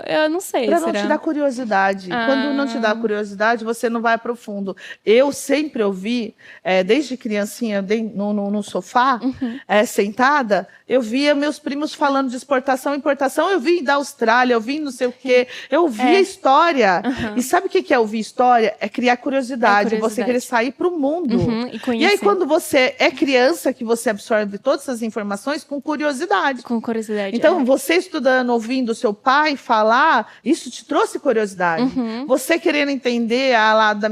eu não sei. Para não será? te dar curiosidade. Quando não te dá curiosidade, você não vai profundo. Eu sempre ouvi, desde criancinha, no sofá, sentada, eu via meus primos falando de exportação e importação. Eu vim da Austrália, eu vim não sei o quê. Eu via história. E sabe o que é ouvir história? É criar curiosidade. É curiosidade. Você querer sair para o mundo. E conhecer. E aí, quando você é criança, que você absorve todas essas informações com curiosidade. Com curiosidade. Então, você estudando, ouvindo o seu pai falar, isso te trouxe curiosidade. Você querendo entender lá da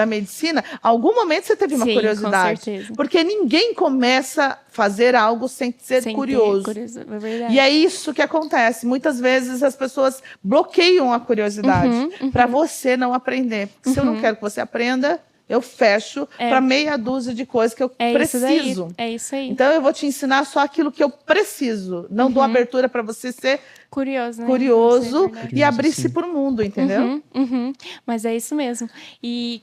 medicina, algum momento você teve uma Sim, curiosidade. com certeza. Porque ninguém começa a fazer algo sem ser Sem ter curioso. É verdade. E é isso que acontece. Muitas vezes as pessoas bloqueiam a curiosidade para você não aprender. Porque se eu não quero que você aprenda, eu fecho para meia dúzia de coisas que eu preciso. É isso aí. Então, eu vou te ensinar só aquilo que eu preciso. Não dou abertura para você ser Curioso, né? curioso Isso é verdade. e abrir-se para o mundo, entendeu? Mas é isso mesmo. E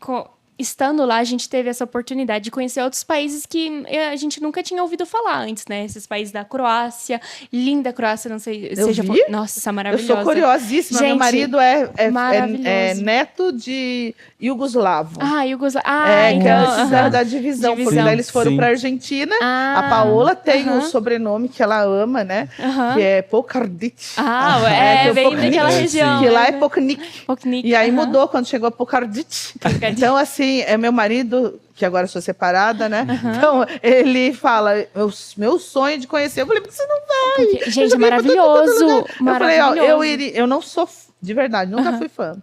estando lá, a gente teve essa oportunidade de conhecer outros países que a gente nunca tinha ouvido falar antes, né? Esses países da Croácia, linda Croácia, não sei se já foi. Nossa, Eu maravilhosa. sou curiosíssima. Meu Gente, marido é maravilhoso. neto de iugoslavo. Então, Que antes era da divisão, porque Divisão. daí eles foram Sim. para Argentina. Ah, A Paola tem aham. um sobrenome que ela ama, né? Aham. Que é Pokardic. É que bem Poknik, daquela região. que lá né? é Poknik. Poknik, E aí aham. mudou quando chegou a Pokardic. Então, assim, é meu marido, que agora eu sou separada, né? Então, ele fala, meu sonho de conhecer. Eu falei, você não vai. Porque, gente, Eu já vim pra tudo quanto é maravilhoso. lugar. Eu falei, ó, Maravilhoso. eu não sou, de verdade, nunca fui fã.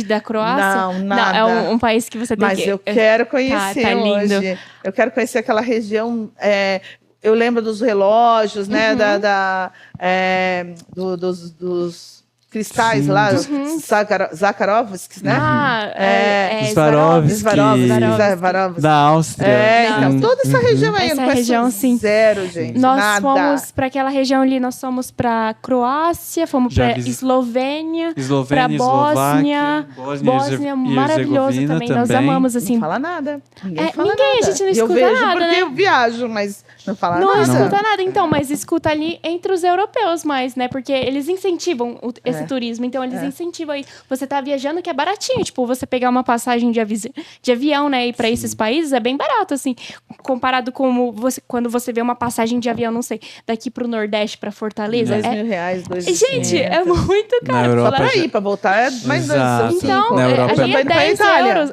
Da Croácia? Não, nada. É um país que você tem Mas que... eu quero conhecer tá lindo. hoje. Eu quero conhecer aquela região. Eu lembro dos relógios, né? Dos cristais Sim, lá, dos- Zakharovskis, né? Swarovski. Swarovski. Da Áustria. Então, Hum, toda essa região aí, Essa eu não conheço região, sim. zero, gente. Nós nada. fomos para aquela região ali, nós fomos para Croácia, fomos Já para visi- Eslovênia, Eslovênia, para Bósnia. Eslováquia, Bósnia, maravilhoso Herzegovina também. Nós amamos, assim. Não fala nada. Ninguém fala ninguém, nada. a gente não E eu escuta vejo nada, porque né? eu viajo, mas não fala Não nada. escuta nada, então, mas escuta ali entre os europeus mais, né? Porque eles incentivam esse turismo, então eles incentivam aí. Você tá viajando que é baratinho, tipo, você pegar uma passagem de avião, né, e para esses países é bem barato, assim, comparado com quando você vê uma passagem de avião, não sei, daqui pro Nordeste, pra Fortaleza. R$2.000, Gente, é muito Na caro. Europa Para já- ir, para voltar é mais Exato. Então, Na Europa já ali tô é indo pra 10 Itália. euros.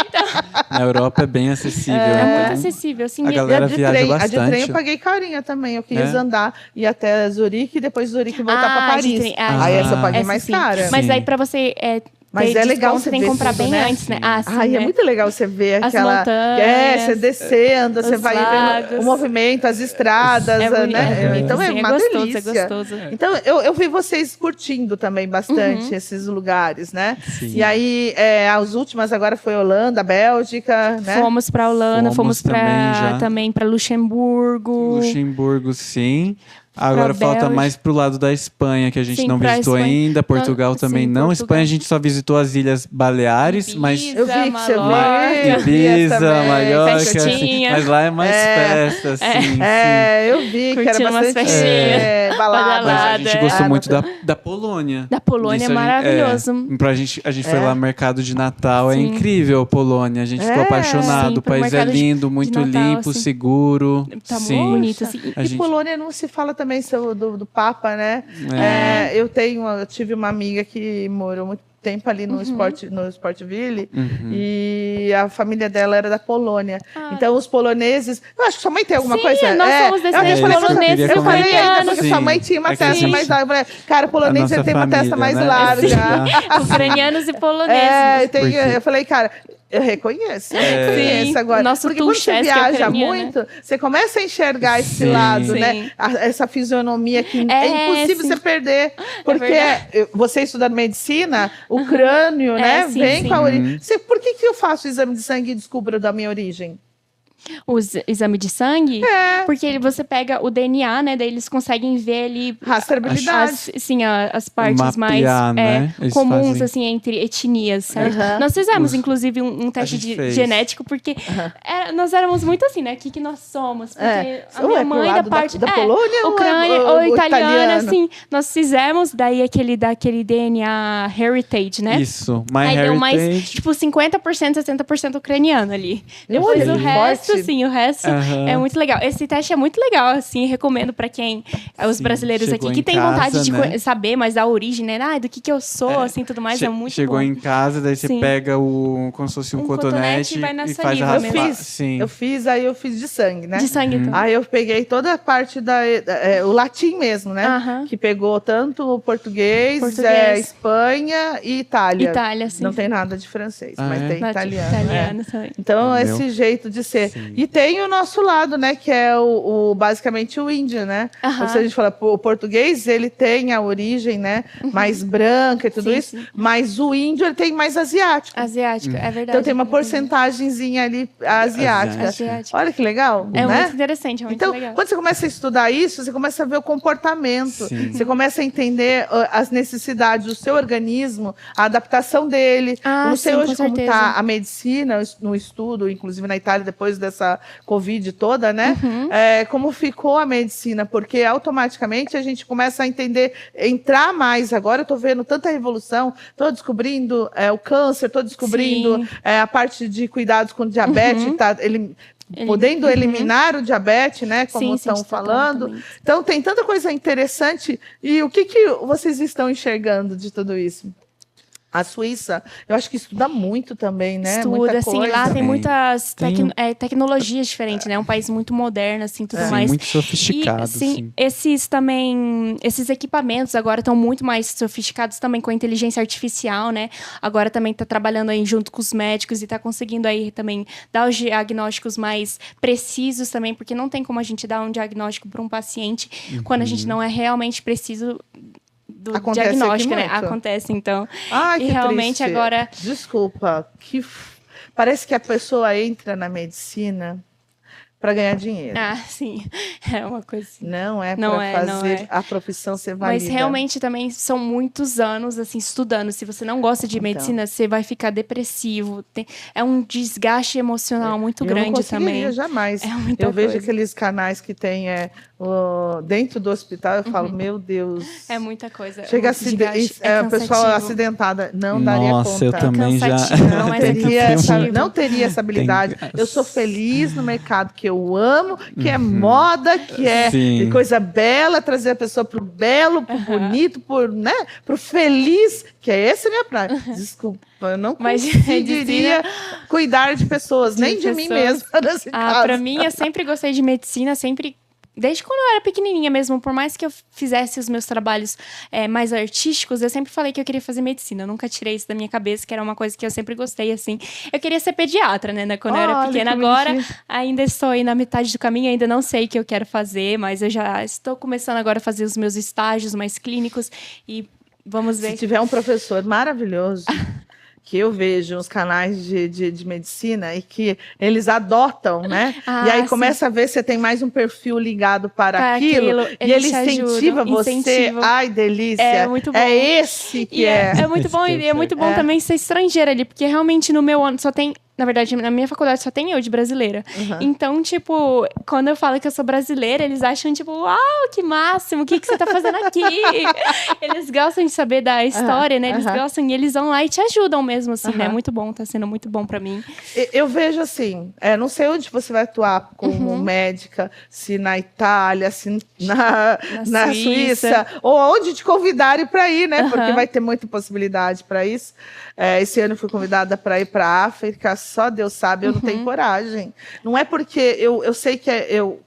Então, Na Europa é bem acessível. é então, muito acessível, assim. A E galera a de viaja trem, a de bastante. trem eu paguei carinha também. Eu quis É? andar, ir até Zurique e depois de Zurique voltar para de Paris. trem. Aí essa eu paguei essa mais sim. cara. Mas Sim. aí pra você Mas ter é legal desconto, você tem que ver comprar tudo, bem né? antes, né? Sim. Ah, sim, Ai, é né? muito legal você ver As aquela. montanhas, você descendo, você os vai lagos. vendo o movimento, as estradas, É bonito, né? Então é sim, uma gostoso, delícia. é gostoso. Então eu vi vocês curtindo também bastante esses lugares, né? Sim. E aí, as últimas agora foi Holanda, Bélgica, né? Fomos pra Holanda, Fomos fomos pra, também já. também para Luxemburgo. Luxemburgo, sim. Agora falta Bélgica. mais pro lado da Espanha, que a gente Sim, não pra visitou Espanha. ainda. Portugal Sim, também não. Portugal. Espanha a gente só visitou as Ilhas Baleares, mas Ibiza, Eu vi que você Mallorca. Ibiza, também, Mallorca, festinha. mas lá é mais festa, assim. Eu vi que era Curtindo umas bastante festinhas. balada. Mas a Balada, gente é. gostou muito da Polônia. Da Polônia Isso é maravilhoso. A gente foi lá no mercado de Natal. É Sim. incrível a Polônia. A gente ficou apaixonado. Sim, O país é mercado de lindo, muito Natal, limpo, assim. seguro. Tá sim. muito bonito, assim. A E gente- Polônia não se fala também do Papa, né? Eu tive uma amiga que morou muito tempo ali no Sportville e a família dela era da Polônia. Então os poloneses, eu acho que sua mãe tem alguma Sim, coisa. nós somos eu falei descendentes pra- poloneses Eu falei ainda ucranianos. porque sua mãe tinha uma É que a testa gente- mais larga. Eu falei, cara, polonês nossa tem uma testa família, mais né? larga. Ucranianos e poloneses. Porque- Eu falei, cara, eu reconheço Sim, agora. o nosso Porque quando você Tuchesky é viaja ucraniano, muito, você começa a enxergar esse Sim. lado, Sim. né? Essa fisionomia que é É, impossível sim. você perder. Porque verdade. você estudando medicina, o crânio, né, sim, vem sim. com a origem. Por que eu faço o exame de sangue e descubro da minha origem? O exame de sangue, É. porque você pega o DNA, né? Daí eles conseguem ver ali Rastreabilidade. as partes Mapear, né? Eles comuns, fazem. assim, entre etnias, certo? Aham. Nós fizemos, inclusive, um teste gente fez. genético, porque nós éramos muito assim, né? O que nós somos? Porque a Ou minha pro mãe da lado parte... da Polônia ou Ucrânia ou ou italiana, italiano? assim. Nós fizemos, daí daquele DNA heritage, né? Isso. My Aí deu mais, Heritage. tipo, 50%, 60% ucraniano ali. Depois Olha, o resto, forte. assim, o resto Aham. é muito legal. Esse teste é muito legal, assim, recomendo pra quem, os Sim, brasileiros chegou aqui, que em tem vontade casa, de né? saber mais da origem, né? Do que eu sou, assim, tudo mais, é muito Chegou bom. em casa, daí você Sim. pega como se fosse um cotonete cotonete e vai na e faz saliva a Eu mesmo. raspa. fiz. Sim. Aí eu fiz de sangue, né? De sangue, então. Aí eu peguei toda a parte o latim mesmo, né? Aham. Que pegou tanto o português, Português. Espanha e Itália. Itália, sim. não tem nada de francês, Ah, mas é? tem Lá de italiano. italiano também. Então, Meu. esse jeito de ser. E tem o nosso lado, né? Que é basicamente o índio, né? Ou seja, a gente fala, o português, ele tem a origem, né? Mais branca e tudo isso. Sim. Mas o índio, ele tem mais asiático. Asiático, é verdade. Então tem uma porcentagemzinha ali asiática. Asiática. Olha que legal, É né? muito interessante, é muito Então, legal. quando você começa a estudar isso, você começa a ver o comportamento. Sim. Você começa a entender as necessidades do seu organismo, a adaptação dele. Eu não sei sim, hoje com como certeza. está a medicina no estudo, inclusive na Itália, depois dessa Covid toda, né? Como ficou a medicina, porque automaticamente a gente começa a entender, entrar mais. Agora eu estou vendo tanta revolução, estou descobrindo o câncer, estou descobrindo a parte de cuidados com diabetes, podendo eliminar o diabetes, né? Como estão falando. Então, tem tanta coisa interessante. E o que vocês estão enxergando de tudo isso? A Suíça, eu acho que estuda muito também, né? Estuda, muita assim, coisa. lá tem muitas tecnologias diferentes, né? É um país muito moderno, assim, tudo mais. Muito sofisticado, E, sim. Esses equipamentos agora estão muito mais sofisticados também com a inteligência artificial, né? Agora também está trabalhando aí junto com os médicos e está conseguindo aí também dar os diagnósticos mais precisos também, porque não tem como a gente dar um diagnóstico para um paciente quando a gente não é realmente preciso do Acontece diagnóstico, aqui né? muito. Acontece, então. Ai, e que realmente triste. agora. Desculpa, parece que a pessoa entra na medicina para ganhar dinheiro. Sim. É uma coisa assim. Não é Não para é, fazer não é. a profissão ser válida. Mas realmente também são muitos anos assim estudando. Se você não gosta de medicina, você vai ficar depressivo. É um desgaste emocional muito grande também. Eu jamais. É muita eu vejo coisa. aqueles canais que tem dentro do hospital, eu falo, meu Deus. É muita coisa. Chega o pessoal acidentada. Não daria conta. Nossa, eu também já. Não teria essa habilidade. Eu sou feliz no mercado que eu amo, que é moda, que é coisa bela, trazer a pessoa pro belo, pro bonito, pro feliz, que é essa a minha praia. Desculpa, eu não conseguiria cuidar de pessoas, nem de mim mesma nesse caso. Pra mim, eu sempre gostei de medicina, sempre. Desde quando eu era pequenininha mesmo, por mais que eu fizesse os meus trabalhos mais artísticos, eu sempre falei que eu queria fazer medicina. Eu nunca tirei isso da minha cabeça, que era uma coisa que eu sempre gostei, assim. Eu queria ser pediatra, né, quando eu era pequena. Agora, ainda estou aí na metade do caminho, ainda não sei o que eu quero fazer, mas eu já estou começando agora a fazer os meus estágios mais clínicos e vamos ver. Se tiver um professor maravilhoso... que eu vejo uns canais de medicina e que eles adotam, né? E aí começa a ver se tem mais um perfil ligado para aquilo. E ele incentiva você. Ai, delícia. É muito bom. É esse que é muito bom. E é muito bom também ser estrangeira ali, porque realmente no meu ano só tem... Na verdade, na minha faculdade só tem eu de brasileira. Então, tipo, quando eu falo que eu sou brasileira, eles acham, tipo, uau, que máximo, o que você tá fazendo aqui? Eles gostam de saber da história, né? Eles gostam e eles vão lá e te ajudam mesmo, assim, né? Muito bom, tá sendo muito bom pra mim. Eu vejo assim, não sei onde você vai atuar como médica, se na Itália, se na Suíça, ou onde te convidarem para ir, né? Porque vai ter muita possibilidade para isso. Esse ano eu fui convidada para ir para a África, só Deus sabe, eu não tenho coragem. Não é porque eu sei que eu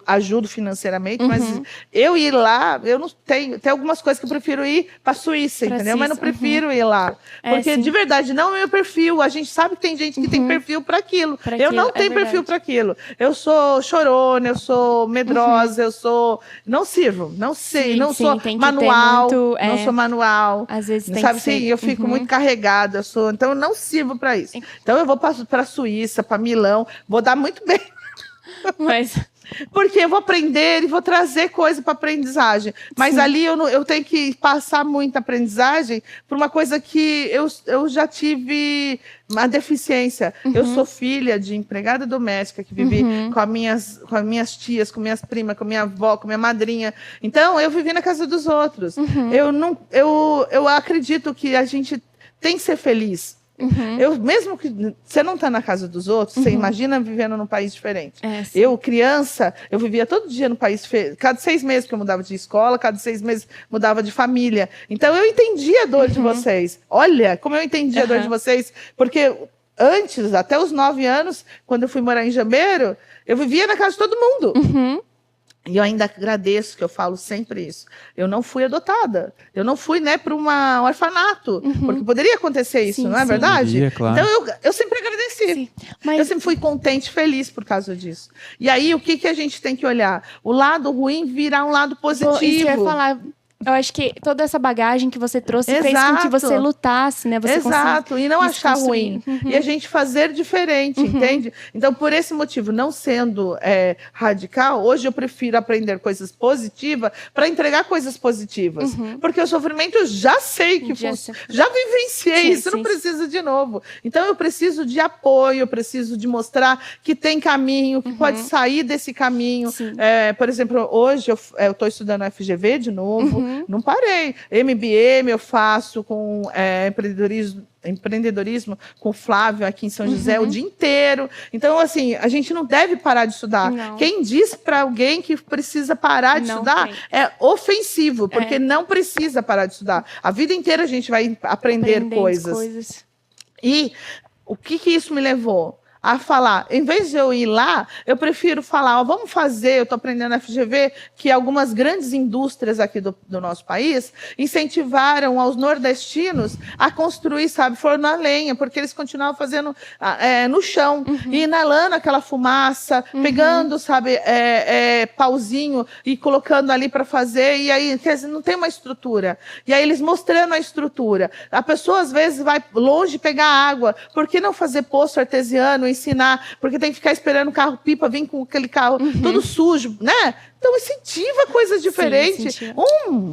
ajudo financeiramente, mas eu ir lá, eu não tenho. Tem algumas coisas que eu prefiro ir para a Suíça, entendeu? Mas não prefiro ir lá. Porque, de verdade, não é o meu perfil. A gente sabe que tem gente que tem perfil para aquilo. Eu não tenho perfil para aquilo. Eu sou chorona, eu sou medrosa, eu sou. Não sirvo, não sei, não sou manual. Não sou manual. Às vezes tem sabe que ser. assim, eu fico muito carregada, então eu não sirvo para isso. Então eu vou para a Suíça, para Milão, vou dar muito bem. Mas. Porque eu vou aprender e vou trazer coisa para aprendizagem. Mas ali eu tenho que passar muita aprendizagem por uma coisa que eu já tive uma deficiência. Eu sou filha de empregada doméstica que vivi com as minhas tias, com minhas primas, com minha avó, com minha madrinha. Então, eu vivi na casa dos outros. Eu acredito que a gente tem que ser feliz. Mesmo que você não está na casa dos outros, você imagina vivendo num país diferente. Eu, criança, eu vivia todo dia no país. Cada 6 meses que eu mudava de escola, cada 6 meses mudava de família. Então, eu entendi a dor de vocês. Olha como eu entendi a dor de vocês. Porque antes, até os 9 anos, quando eu fui morar em Jambeiro, eu vivia na casa de todo mundo. E eu ainda agradeço, que eu falo sempre isso. Eu não fui adotada. Eu não fui, né, para um orfanato. Porque poderia acontecer isso, Sim, não é sim. verdade? Poderia, claro. Então, eu sempre agradeci. Sim. Eu Mas sempre fui contente, feliz por causa disso. E aí, o que, que a gente tem que olhar? O lado ruim virar um lado isso que eu ia positivo. falar. Eu acho que toda essa bagagem que você trouxe fez com que Exato. você lutasse, né? Você Exato, e não conseguisse achar construir. ruim. E a gente fazer diferente, entende? Então, por esse motivo, não sendo radical, hoje eu prefiro aprender coisas positivas para entregar coisas positivas. Porque o sofrimento eu já sei que Já funciona. sei. Já vivenciei Sim, isso, não sim. preciso de novo. Então, eu preciso de apoio, eu preciso de mostrar que tem caminho, que pode sair desse caminho. Sim. Por exemplo, hoje eu estou estudando FGV de novo. Não parei. MBM eu faço com empreendedorismo com o Flávio aqui em São José o dia inteiro. Então, assim, a gente não deve parar de estudar. Não. Quem diz para alguém que precisa parar de Não estudar tem. é ofensivo, porque não precisa parar de estudar. A vida inteira a gente vai aprender Aprendendo coisas. E o que isso me levou? A falar, em vez de eu ir lá, eu prefiro falar, ó, vamos fazer, eu estou aprendendo na FGV, que algumas grandes indústrias aqui do nosso país incentivaram aos nordestinos a construir, sabe, forno a lenha, porque eles continuavam fazendo no chão, e inalando aquela fumaça, pegando, sabe, pauzinho e colocando ali para fazer, e aí, quer dizer, não tem uma estrutura. E aí eles mostrando a estrutura. A pessoa, às vezes, vai longe pegar água, por que não fazer poço artesiano, ensinar, porque tem que ficar esperando o carro-pipa vir com aquele carro todo sujo, né? Então, incentiva coisas diferentes. incentiva.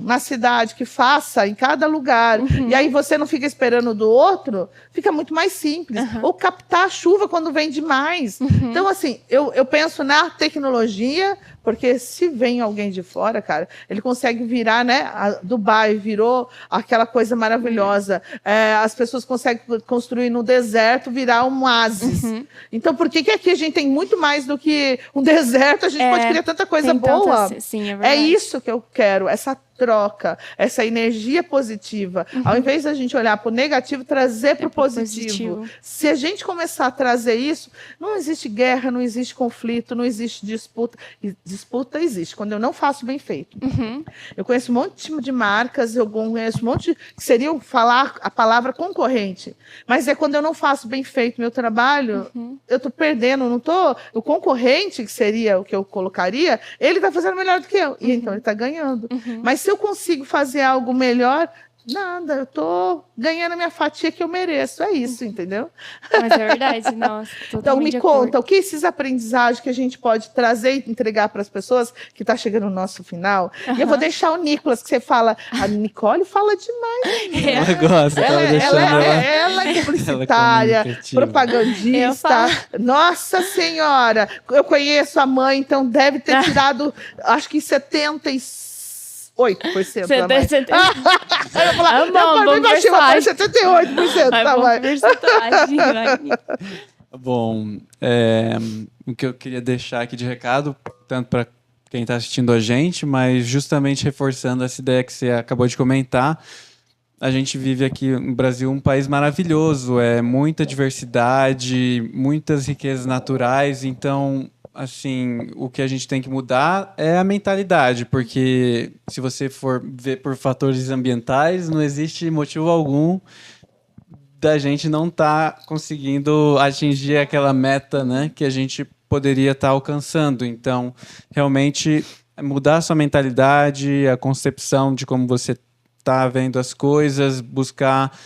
Na cidade que faça, em cada lugar. E aí você não fica esperando do outro, fica muito mais simples. Ou captar a chuva quando vem demais. Então, assim, eu penso na tecnologia, porque se vem alguém de fora, cara, ele consegue virar, né? A Dubai virou aquela coisa maravilhosa. As pessoas conseguem construir no deserto, virar um oásis. Então, por que aqui a gente tem muito mais do que um deserto? A gente pode criar tanta coisa tem boa. sim, é É verdade. isso que eu quero, essa troca, essa energia positiva. Ao invés da gente olhar para o negativo, trazer para o positivo. Se a gente começar a trazer isso, não existe guerra, não existe conflito, não existe disputa. Disputa existe, quando eu não faço bem feito. Eu conheço um monte de marcas, eu conheço um monte que seriam falar a palavra concorrente. Mas é quando eu não faço bem feito meu trabalho, eu estou perdendo, não estou. O concorrente, que seria o que eu colocaria, ele está fazendo melhor do que eu. E então ele está ganhando. Mas se eu consigo fazer algo melhor, nada, eu tô ganhando a minha fatia que eu mereço. É isso, entendeu? Mas é verdade, nossa. Então, me conta, o que esses aprendizagens que a gente pode trazer e entregar para as pessoas que está chegando no nosso final. E eu vou deixar o Nicolas, que você fala. A Nicole fala demais. Ela gosta, Ela é publicitária, comunicativa. propagandista. Nossa Senhora! Eu conheço a mãe, então deve ter tirado, acho que 78%. da mãe. Eu falava, Bom, baixei, mas foi 78% da mãe. Porcentagem, vai. Bom, o que eu queria deixar aqui de recado, tanto para quem está assistindo a gente, mas justamente reforçando essa ideia que você acabou de comentar, a gente vive aqui no Brasil um país maravilhoso, muita diversidade, muitas riquezas naturais, então, assim, o que a gente tem que mudar é a mentalidade, porque se você for ver por fatores ambientais, não existe motivo algum da gente não estar conseguindo atingir aquela meta, né, que a gente poderia estar alcançando. Então, realmente, mudar a sua mentalidade, a concepção de como você está vendo as coisas, buscar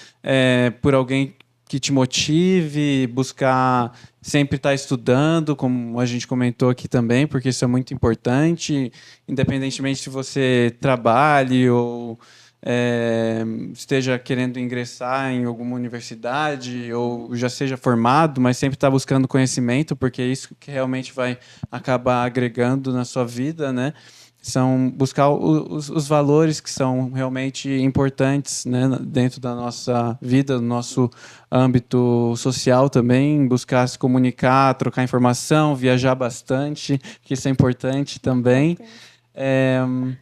por alguém que te motive, buscar sempre estar estudando, como a gente comentou aqui também, porque isso é muito importante, independentemente se você trabalhe ou esteja querendo ingressar em alguma universidade ou já seja formado, mas sempre está buscando conhecimento, porque é isso que realmente vai acabar agregando na sua vida, né? São buscar os valores que são realmente importantes, né, dentro da nossa vida, do nosso âmbito social também, buscar se comunicar, trocar informação, viajar bastante, que isso é importante também.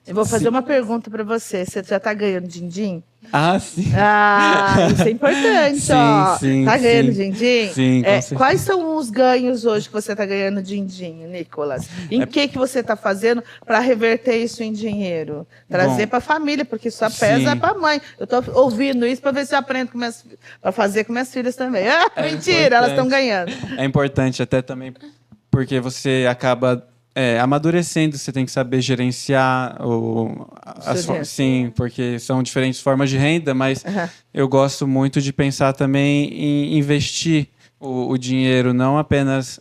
Eu vou fazer uma pergunta para você. Você já tá ganhando din-din? Ah, sim. Isso é importante, Sim, ó. sim, Tá ganhando sim. din-din? Sim, com certeza. Quais são os ganhos hoje que você tá ganhando din-din, Nicolas? Em que você tá fazendo para reverter isso em dinheiro? Trazer para a família, porque só pesa sim. para a mãe. Eu tô ouvindo isso para ver se eu aprendo para fazer com minhas filhas também. Mentira, elas estão ganhando. É importante até também porque você acaba amadurecendo, você tem que saber gerenciar sim, porque são diferentes formas de renda, mas eu gosto muito de pensar também em investir o dinheiro, não apenas,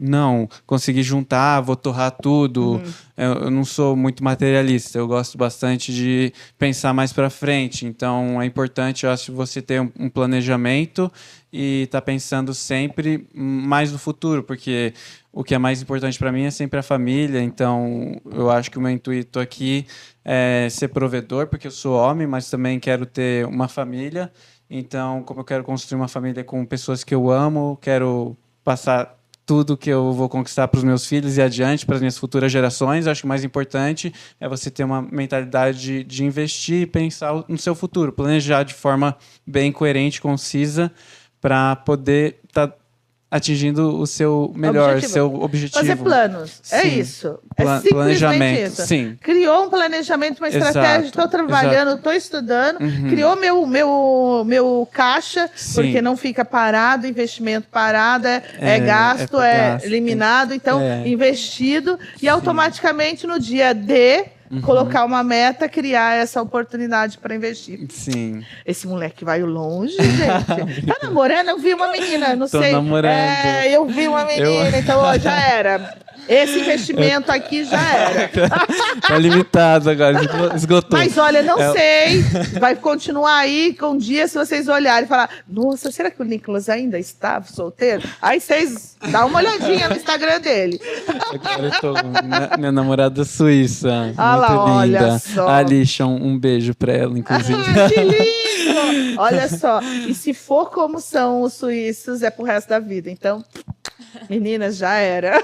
não, consegui juntar, vou torrar tudo. Eu não sou muito materialista, eu gosto bastante de pensar mais para frente. Então, é importante, eu acho, você ter um planejamento e estar pensando sempre mais no futuro, porque o que é mais importante para mim é sempre a família. Então, eu acho que o meu intuito aqui é ser provedor, porque eu sou homem, mas também quero ter uma família. Então, como eu quero construir uma família com pessoas que eu amo, quero passar tudo que eu vou conquistar para os meus filhos e adiante, para as minhas futuras gerações. Acho que o mais importante é você ter uma mentalidade de investir e pensar no seu futuro, planejar de forma bem coerente, concisa, para poder estar atingindo o seu melhor, seu objetivo. Fazer planos, é Sim. isso. É simplesmente Planejamento, isso. sim. Criou um planejamento, uma estratégia, estou trabalhando, estou estudando, criou meu caixa, Sim. porque não fica parado, investimento parado, é gasto, gasto, eliminado, então investido, e automaticamente no dia D, colocar uma meta, criar essa oportunidade para investir. Sim. Esse moleque vai longe, gente. Tá namorando? Eu vi uma menina, não sei. Tô namorando. Eu vi uma menina, então ó, já era. Esse investimento aqui já era. Tá limitado agora, esgotou. Mas olha, não sei. Vai continuar aí com um dia, se vocês olharem e falar, nossa, será que o Nicolas ainda está solteiro? Aí vocês dão uma olhadinha no Instagram dele. Agora eu tô minha namorada suíça. Ah lá, muito linda. olha só. A Alicia, um beijo pra ela, inclusive. Que lindo! Olha só. E se for como são os suíços, é pro resto da vida. Então, meninas, já era.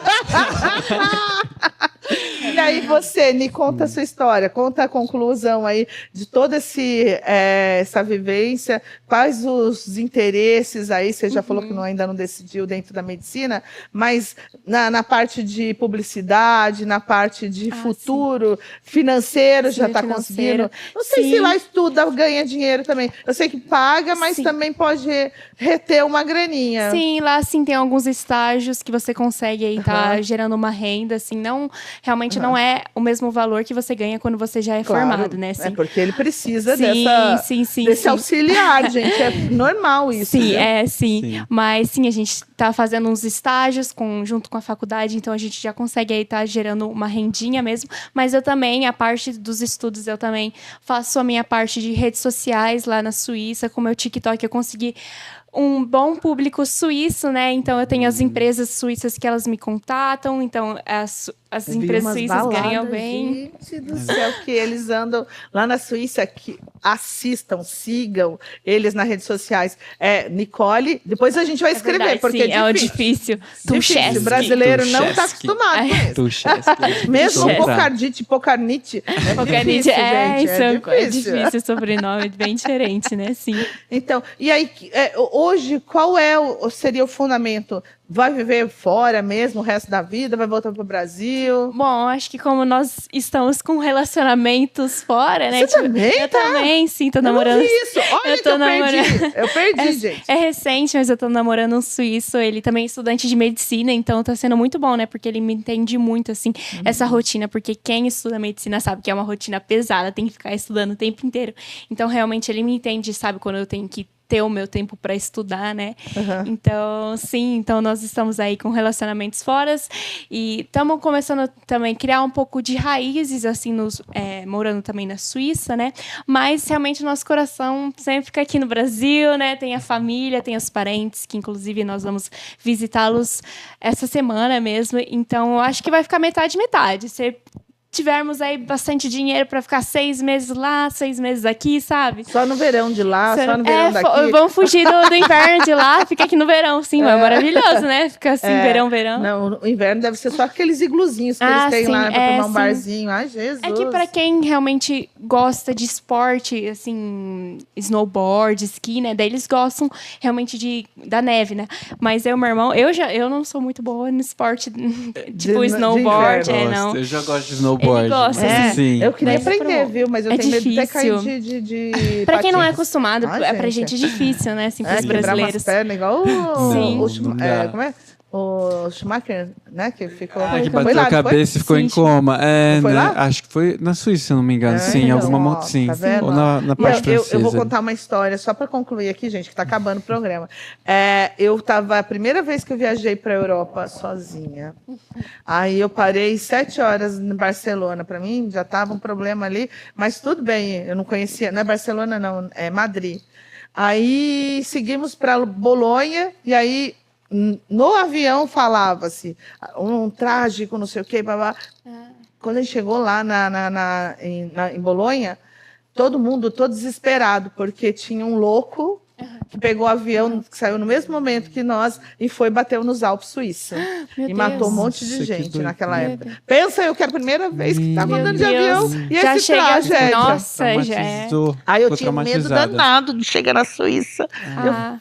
E aí você, me conta a sua história, conta a conclusão aí de toda essa vivência, quais os interesses aí, você já falou que ainda não decidiu dentro da medicina, mas na parte de publicidade, na parte de futuro financeiro, já está conseguindo. Não sei se lá estuda, ganha dinheiro também. Eu sei que paga, mas também pode reter uma graninha. Sim, lá sim tem alguns estágios que você consegue aí tá gerando uma renda, assim, não realmente não é o mesmo valor que você ganha quando você já é formado, né? É porque ele precisa desse auxiliar, gente. É normal isso. Sim, né? sim. Mas sim, a gente tá fazendo uns estágios junto com a faculdade, então a gente já consegue aí tá gerando uma rendinha mesmo. Mas eu também, a parte dos estudos, eu também faço a minha parte de redes sociais lá na Suíça, com o meu TikTok, eu consegui um bom público suíço, né? Então eu tenho as empresas suíças que elas me contatam, então as empresas suíças ganham bem. Gente do céu, que eles andam lá na Suíça, que assistam, sigam eles nas redes sociais. Nicole, depois a gente vai escrever, verdade, porque sim, é difícil. O brasileiro não está acostumado com isso. Mesmo Pocarnite. Pocarnite é difícil o sobrenome, bem diferente, né? Sim. Então, e aí, hoje, qual seria o fundamento? Vai viver fora mesmo o resto da vida? Vai voltar para o Brasil? Bom, acho que como nós estamos com relacionamentos fora, né? Você também? Eu também, sim, tô namorando. Isso, olha que eu perdi, gente. É recente, mas eu tô namorando um suíço, ele também é estudante de medicina, então tá sendo muito bom, né? Porque ele me entende muito, assim, essa rotina, porque quem estuda medicina sabe que é uma rotina pesada, tem que ficar estudando o tempo inteiro. Então, realmente, ele me entende, sabe, quando eu tenho que ter o meu tempo para estudar, né? Então, então nós estamos aí com relacionamentos fora e estamos começando também a criar um pouco de raízes, assim, morando também na Suíça, né? Mas, realmente, o nosso coração sempre fica aqui no Brasil, né? Tem a família, tem os parentes, que, inclusive, nós vamos visitá-los essa semana mesmo. Então, eu acho que vai ficar metade. tivermos aí bastante dinheiro para ficar 6 meses lá, 6 meses aqui, sabe? Só no verão de lá, só no verão daqui. Vamos fugir do inverno de lá, fica aqui no verão, sim, é maravilhoso, né? Fica assim, verão. Não, o inverno deve ser só aqueles igluzinhos que eles têm sim, lá pra tomar um sim. barzinho. Ai, Jesus. É que pra quem realmente gosta de esporte, assim, snowboard, esqui, né? Daí eles gostam realmente da neve, né? Mas meu irmão, eu não sou muito boa no esporte, tipo snowboard, não. Eu já gosto de snowboard. Ele gosta, sim. Eu queria Mas aprender, viu? Mas eu é tenho medo de até cair difícil. de Pra quem não é patins. acostumado, pra gente é difícil, né? Assim, pros Quebrar umas brasileiros. pernas igual Sim. Não dá. como é? O Schumacher, né? Que ficou... Que Foi bateu lá, a não foi? cabeça e ficou Sim, em coma. Foi lá? Acho que foi na Suíça, se eu não me engano. Sim, então, alguma moto, sim. tá vendo? Ou na parte francesa. Eu vou contar uma história, só para concluir aqui, gente, que tá acabando o programa. A primeira vez que eu viajei para a Europa sozinha. Aí eu parei 7 horas em Barcelona. Para mim já tava um problema ali, mas tudo bem, eu não conhecia, não é Barcelona não, é Madrid. Aí seguimos para Bolonha, e aí no avião falava-se um trágico, não sei o quê, blá. Quando a gente chegou lá em Bolonha, todo mundo desesperado, porque tinha um louco que pegou o avião, que saiu no mesmo momento que nós e bateu nos Alpes suíços. Meu E matou um Deus. monte de Nossa, que gente doido. naquela época. Pensa eu que era a primeira vez que estava Meu andando de Deus. avião e Já esse chega assim, tragédia. nossa, já é. Traumatizou. Aí eu Ficou tinha um medo traumatizada. danado de chegar na Suíça.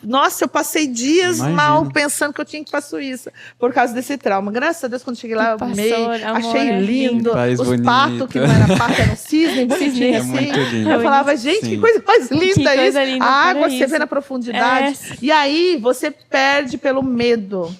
Nossa, eu passei dias Imagino. mal pensando que eu tinha que ir para a Suíça por causa desse trauma. Graças a Deus, quando cheguei lá, eu Passou, amei, amor, achei é lindo. lindo. País Os bonito. patos, que não era pato, era um cisne, bonitinho É assim. muito lindo. Eu falava, gente, Sim. que coisa mais linda Que isso. coisa linda, A água olha que você vê isso. na profundidade. E aí você perde pelo medo.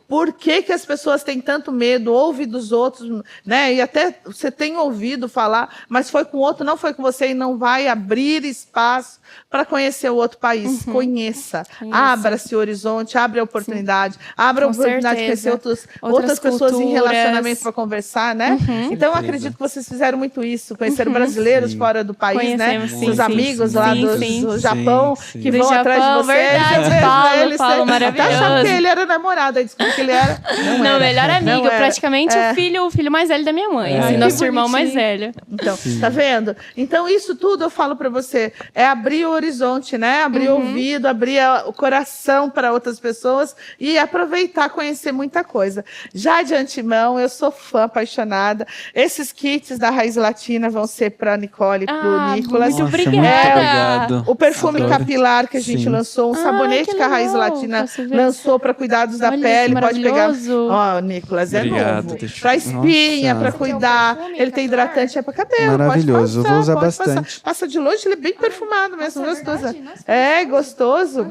Por que as pessoas têm tanto medo? Ouve dos outros, né? E até você tem ouvido falar, mas foi com o outro, não foi com você, e não vai abrir espaço para conhecer o outro país. Conheça. Abra-se o horizonte, abre a oportunidade, abra a Com oportunidade de conhecer certeza. outras pessoas em culturas. relacionamento para conversar, né? Então, eu acredito que vocês fizeram muito isso, conheceram brasileiros Sim. fora do país, né? Conhecemos, sim, Seus sim, amigos sim, lá sim. do Japão, Sim, que sim. vão Do atrás de Japão, vocês. verdade, Eu vejo Paulo, eles, Paulo, até achava maravilhoso. que ele era namorado, aí descobri que ele era. Não, Não, era. melhor amigo, Não era. praticamente o filho mais velho da minha mãe, assim, que nosso irmão bonitinho. mais velho. Então, tá vendo? Então, isso tudo eu falo para você, é abrir o horizonte, né? Abrir o ouvido, abrir o coração para outras pessoas e aproveitar, conhecer muita coisa. Já de antemão, eu sou fã apaixonada. Esses kits da Raiz Latina vão ser para Nicole e pro Nicolas. Muito Nossa, obrigada. muito obrigado. O perfume Adoro. capilar que a gente Sim. lançou, um sabonete que que a Raiz legal. Latina Posso ver? lançou para cuidados da Olha, pele. que Pode pegar. maravilhoso. Ó, Nicolas, é Obrigado, novo. deixa- Para espinha, Nossa. para cuidar. Ele tem hidratante, é para cabelo. Maravilhoso, Pode eu vou usar pode bastante. Passar. Passa de longe, ele é bem perfumado mesmo, gostoso. É, gostoso.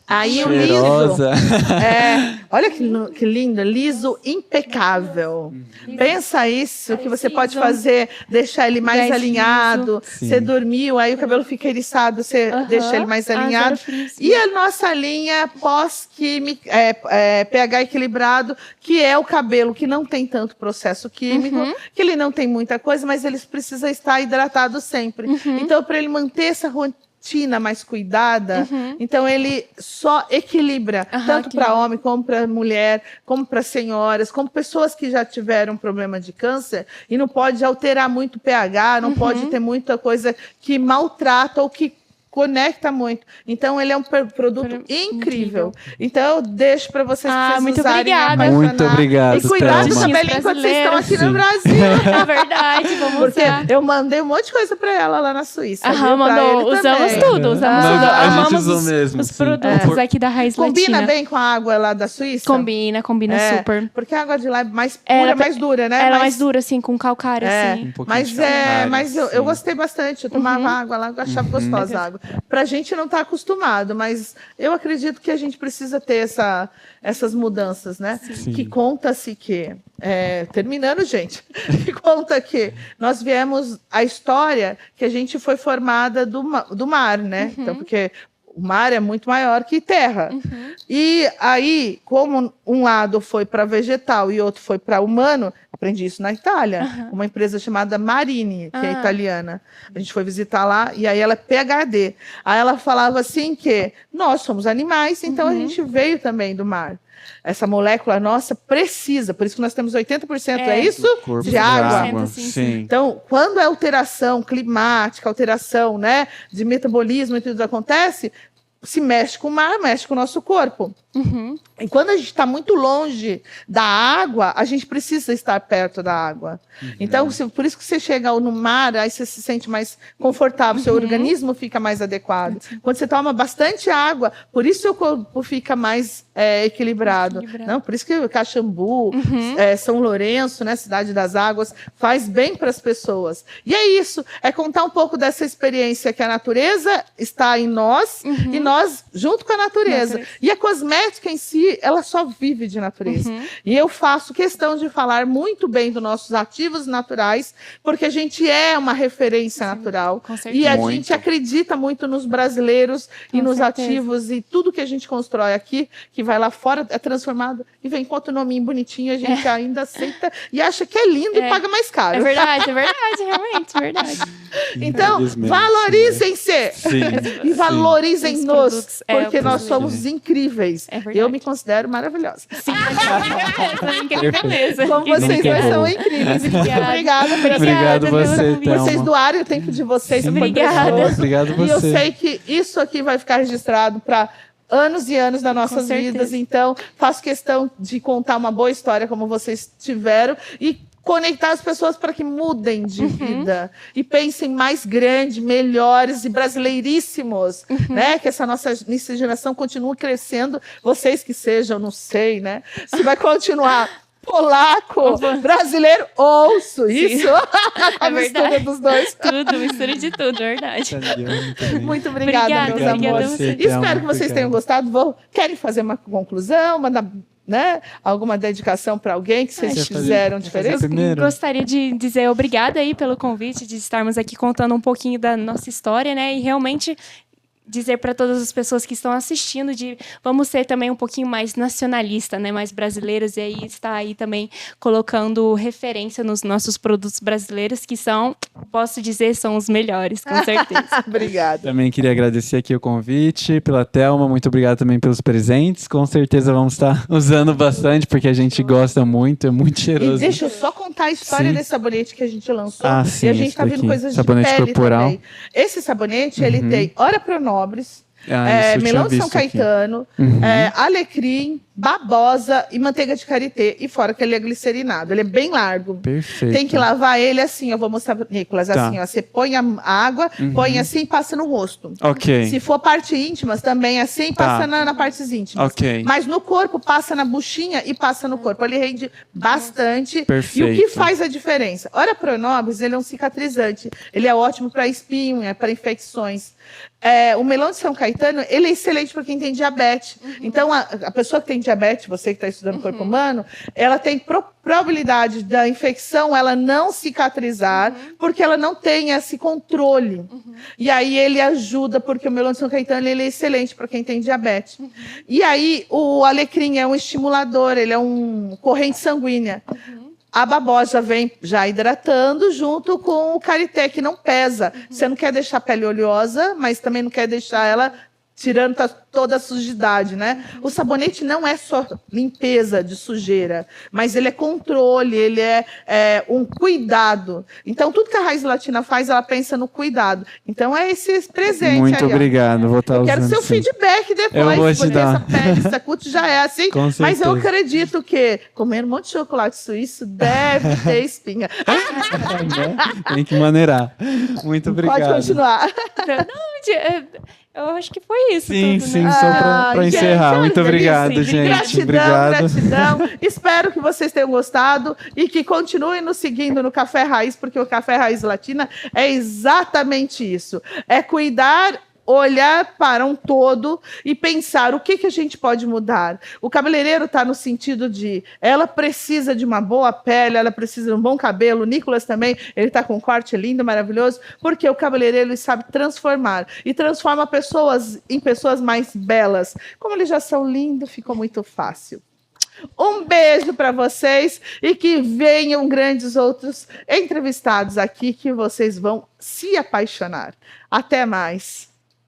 Aí o liso. Cheirosa. Olha que lindo, liso impecável. Pensa isso, que você pode fazer, deixar ele mais Mais alinhado. Sim. Você dormiu, aí o cabelo fica eriçado, você deixa ele mais alinhado. zero frizz. E a nossa linha pós-química, pH equilibrado, que é o cabelo que não tem tanto processo químico, que ele não tem muita coisa, mas ele precisa estar hidratado sempre. Então, para ele manter essa rotina mais cuidada, então ele só equilibra, tanto para homem, como para mulher, como para senhoras, como pessoas que já tiveram problema de câncer, e não pode alterar muito o pH, não pode ter muita coisa que maltrata ou que conecta muito. Então, ele é um produto incrível. Então, eu deixo para vocês Muito usarem. obrigada. apaixonar. Muito obrigado, E cuidado com o Thelma. cabelinho enquanto vocês estão aqui no Sim. Brasil. É verdade, vamos Porque usar. eu mandei um monte de coisa para ela lá na Suíça. viu? Pra Mandou, ele usamos também. tudo, usamos Não, tudo. a gente Amamos usou os, mesmo, os sim. produtos aqui da Raiz Combina Latina. bem com a água lá da Suíça? Combina super. Porque a água de lá é mais pura, Ela- mais dura, né? Ela é mais dura, assim, com calcário, É, assim. Um pouquinho mas de calcário, mas eu sim. gostei bastante. Eu tomava água lá, eu achava gostosa a água. Pra gente não tá acostumado, mas eu acredito que a gente precisa ter essas mudanças, né? Que conta-se que, terminando, gente, que conta que nós viemos a história que a gente foi formada do mar, né? Então, porque o mar é muito maior que terra. E aí, como um lado foi para vegetal e outro foi para humano, aprendi isso na Itália, uma empresa chamada Marini, que é italiana. A gente foi visitar lá, e aí ela é PhD. Aí ela falava assim que nós somos animais, então a gente veio também do mar. Essa molécula nossa precisa, por isso que nós temos 80%, é isso? Corpo De água. Sim. Então, quando é alteração climática, alteração, né, de metabolismo e tudo acontece, se mexe com o mar, mexe com o nosso corpo. E quando a gente está muito longe da água, a gente precisa estar perto da água. Então, por isso que você chega no mar, aí você se sente mais confortável, seu organismo fica mais adequado. Quando você toma bastante água, por isso seu corpo fica mais equilibrado. Não, por isso que Caxambu, São Lourenço, né, Cidade das Águas, faz bem para as pessoas. E é isso, é contar um pouco dessa experiência que a natureza está em nós e nós junto com a natureza. E a cosmética em si, ela só vive de natureza. E eu faço questão de falar muito bem dos nossos ativos naturais, porque a gente é uma referência natural. Com certeza. E a gente acredita muito nos brasileiros e nos ativos e tudo que a gente constrói aqui, que vai lá fora, é transformado e vem com outro nominho bonitinho, a gente ainda aceita e acha que é lindo e paga mais caro. É verdade, realmente, verdade. Então, valorizem-se e valorizem-nos, porque nós somos incríveis. Eu me considero maravilhosa. Sim, beleza. Como vocês dois são incríveis. Muito obrigada. Obrigado você, Thelma. Vocês doarem o tempo de vocês. Obrigada. Obrigado você. E eu sei que isso aqui vai ficar registrado para anos e anos das nossas vidas. Então, faço questão de contar uma boa história como vocês tiveram e conectar as pessoas para que mudem de vida e pensem mais grande, melhores e brasileiríssimos, né? Que essa nossa geração continue crescendo. Vocês que sejam, não sei, né? Se vai continuar polaco, brasileiro, ouço, isso. A mistura dos dois. Mistura de tudo, verdade. Muito obrigada, meus amores. Espero que vocês tenham gostado. Querem fazer uma conclusão, mandar, né, alguma dedicação para alguém que vocês fizeram diferente? Eu gostaria de dizer obrigada aí pelo convite, de estarmos aqui contando um pouquinho da nossa história, né? E realmente dizer para todas as pessoas que estão assistindo de vamos ser também um pouquinho mais nacionalista, né, mais brasileiros, e aí está aí também colocando referência nos nossos produtos brasileiros, que são, posso dizer, são os melhores, com certeza. Obrigada. Também queria agradecer aqui o convite, pela Thelma, muito obrigado também pelos presentes, com certeza vamos estar usando bastante, porque a gente gosta muito, é muito cheiroso. E deixa eu só contar a história desse sabonete que a gente lançou, sim, e a gente está vendo coisas sabonete de pele corporal. também. Esse sabonete, ele tem Ora Pronobis, melão de São Caetano, alecrim, babosa e manteiga de karité. E fora que ele é glicerinado. Ele é bem largo. Perfeito. Tem que lavar ele assim, eu vou mostrar para Nicolas, assim, ó. Você põe a água, põe assim e passa no rosto. Ok. Se for parte íntimas, também assim, passa na partes íntimas. Ok. Mas no corpo, passa na buchinha e passa no corpo. Ele rende bastante. Perfeito. E o que faz a diferença? Ora Pronobis, ele é um cicatrizante. Ele é ótimo para espinha, para infecções. O melão de São Caetano, ele é excelente para quem tem diabetes. Então, a pessoa que tem diabetes, você que está estudando corpo humano, ela tem probabilidade da infecção ela não cicatrizar, porque ela não tem esse controle. E aí ele ajuda, porque o melão de São Caetano ele é excelente para quem tem diabetes. E aí o alecrim é um estimulador, ele é um corrente sanguínea. A babosa vem já hidratando junto com o karité, que não pesa. Você não quer deixar a pele oleosa, mas também não quer deixar ela tirando toda a sujidade, né? O sabonete não é só limpeza de sujeira, mas ele é controle, ele é um cuidado. Então, tudo que a Raiz Latina faz, ela pensa no cuidado. Então, é esse presente. Muito obrigado, vou estar usando. Quero seu feedback depois, eu vou te porque dar. essa pele, essa cut já é assim. Com mas eu certeza. acredito que comendo um monte de chocolate suíço deve ter espinha. Tem que maneirar. Muito obrigado. Pode continuar. Eu acho que foi isso. Sim, tudo, sim, né? só para gente, encerrar. olha Muito que obrigado, delícia. gente. Gratidão, Obrigado. gratidão. Espero que vocês tenham gostado e que continuem nos seguindo no Café Raiz, porque o Café Raiz Latina é exatamente isso. É cuidar, olhar para um todo e pensar o que a gente pode mudar. O cabeleireiro está no sentido de ela precisa de uma boa pele, ela precisa de um bom cabelo. O Nicolas também, ele está com um corte lindo, maravilhoso, porque o cabeleireiro ele sabe transformar e transforma pessoas em pessoas mais belas. Como eles já são lindos, ficou muito fácil. Um beijo para vocês e que venham grandes outros entrevistados aqui que vocês vão se apaixonar. Até mais.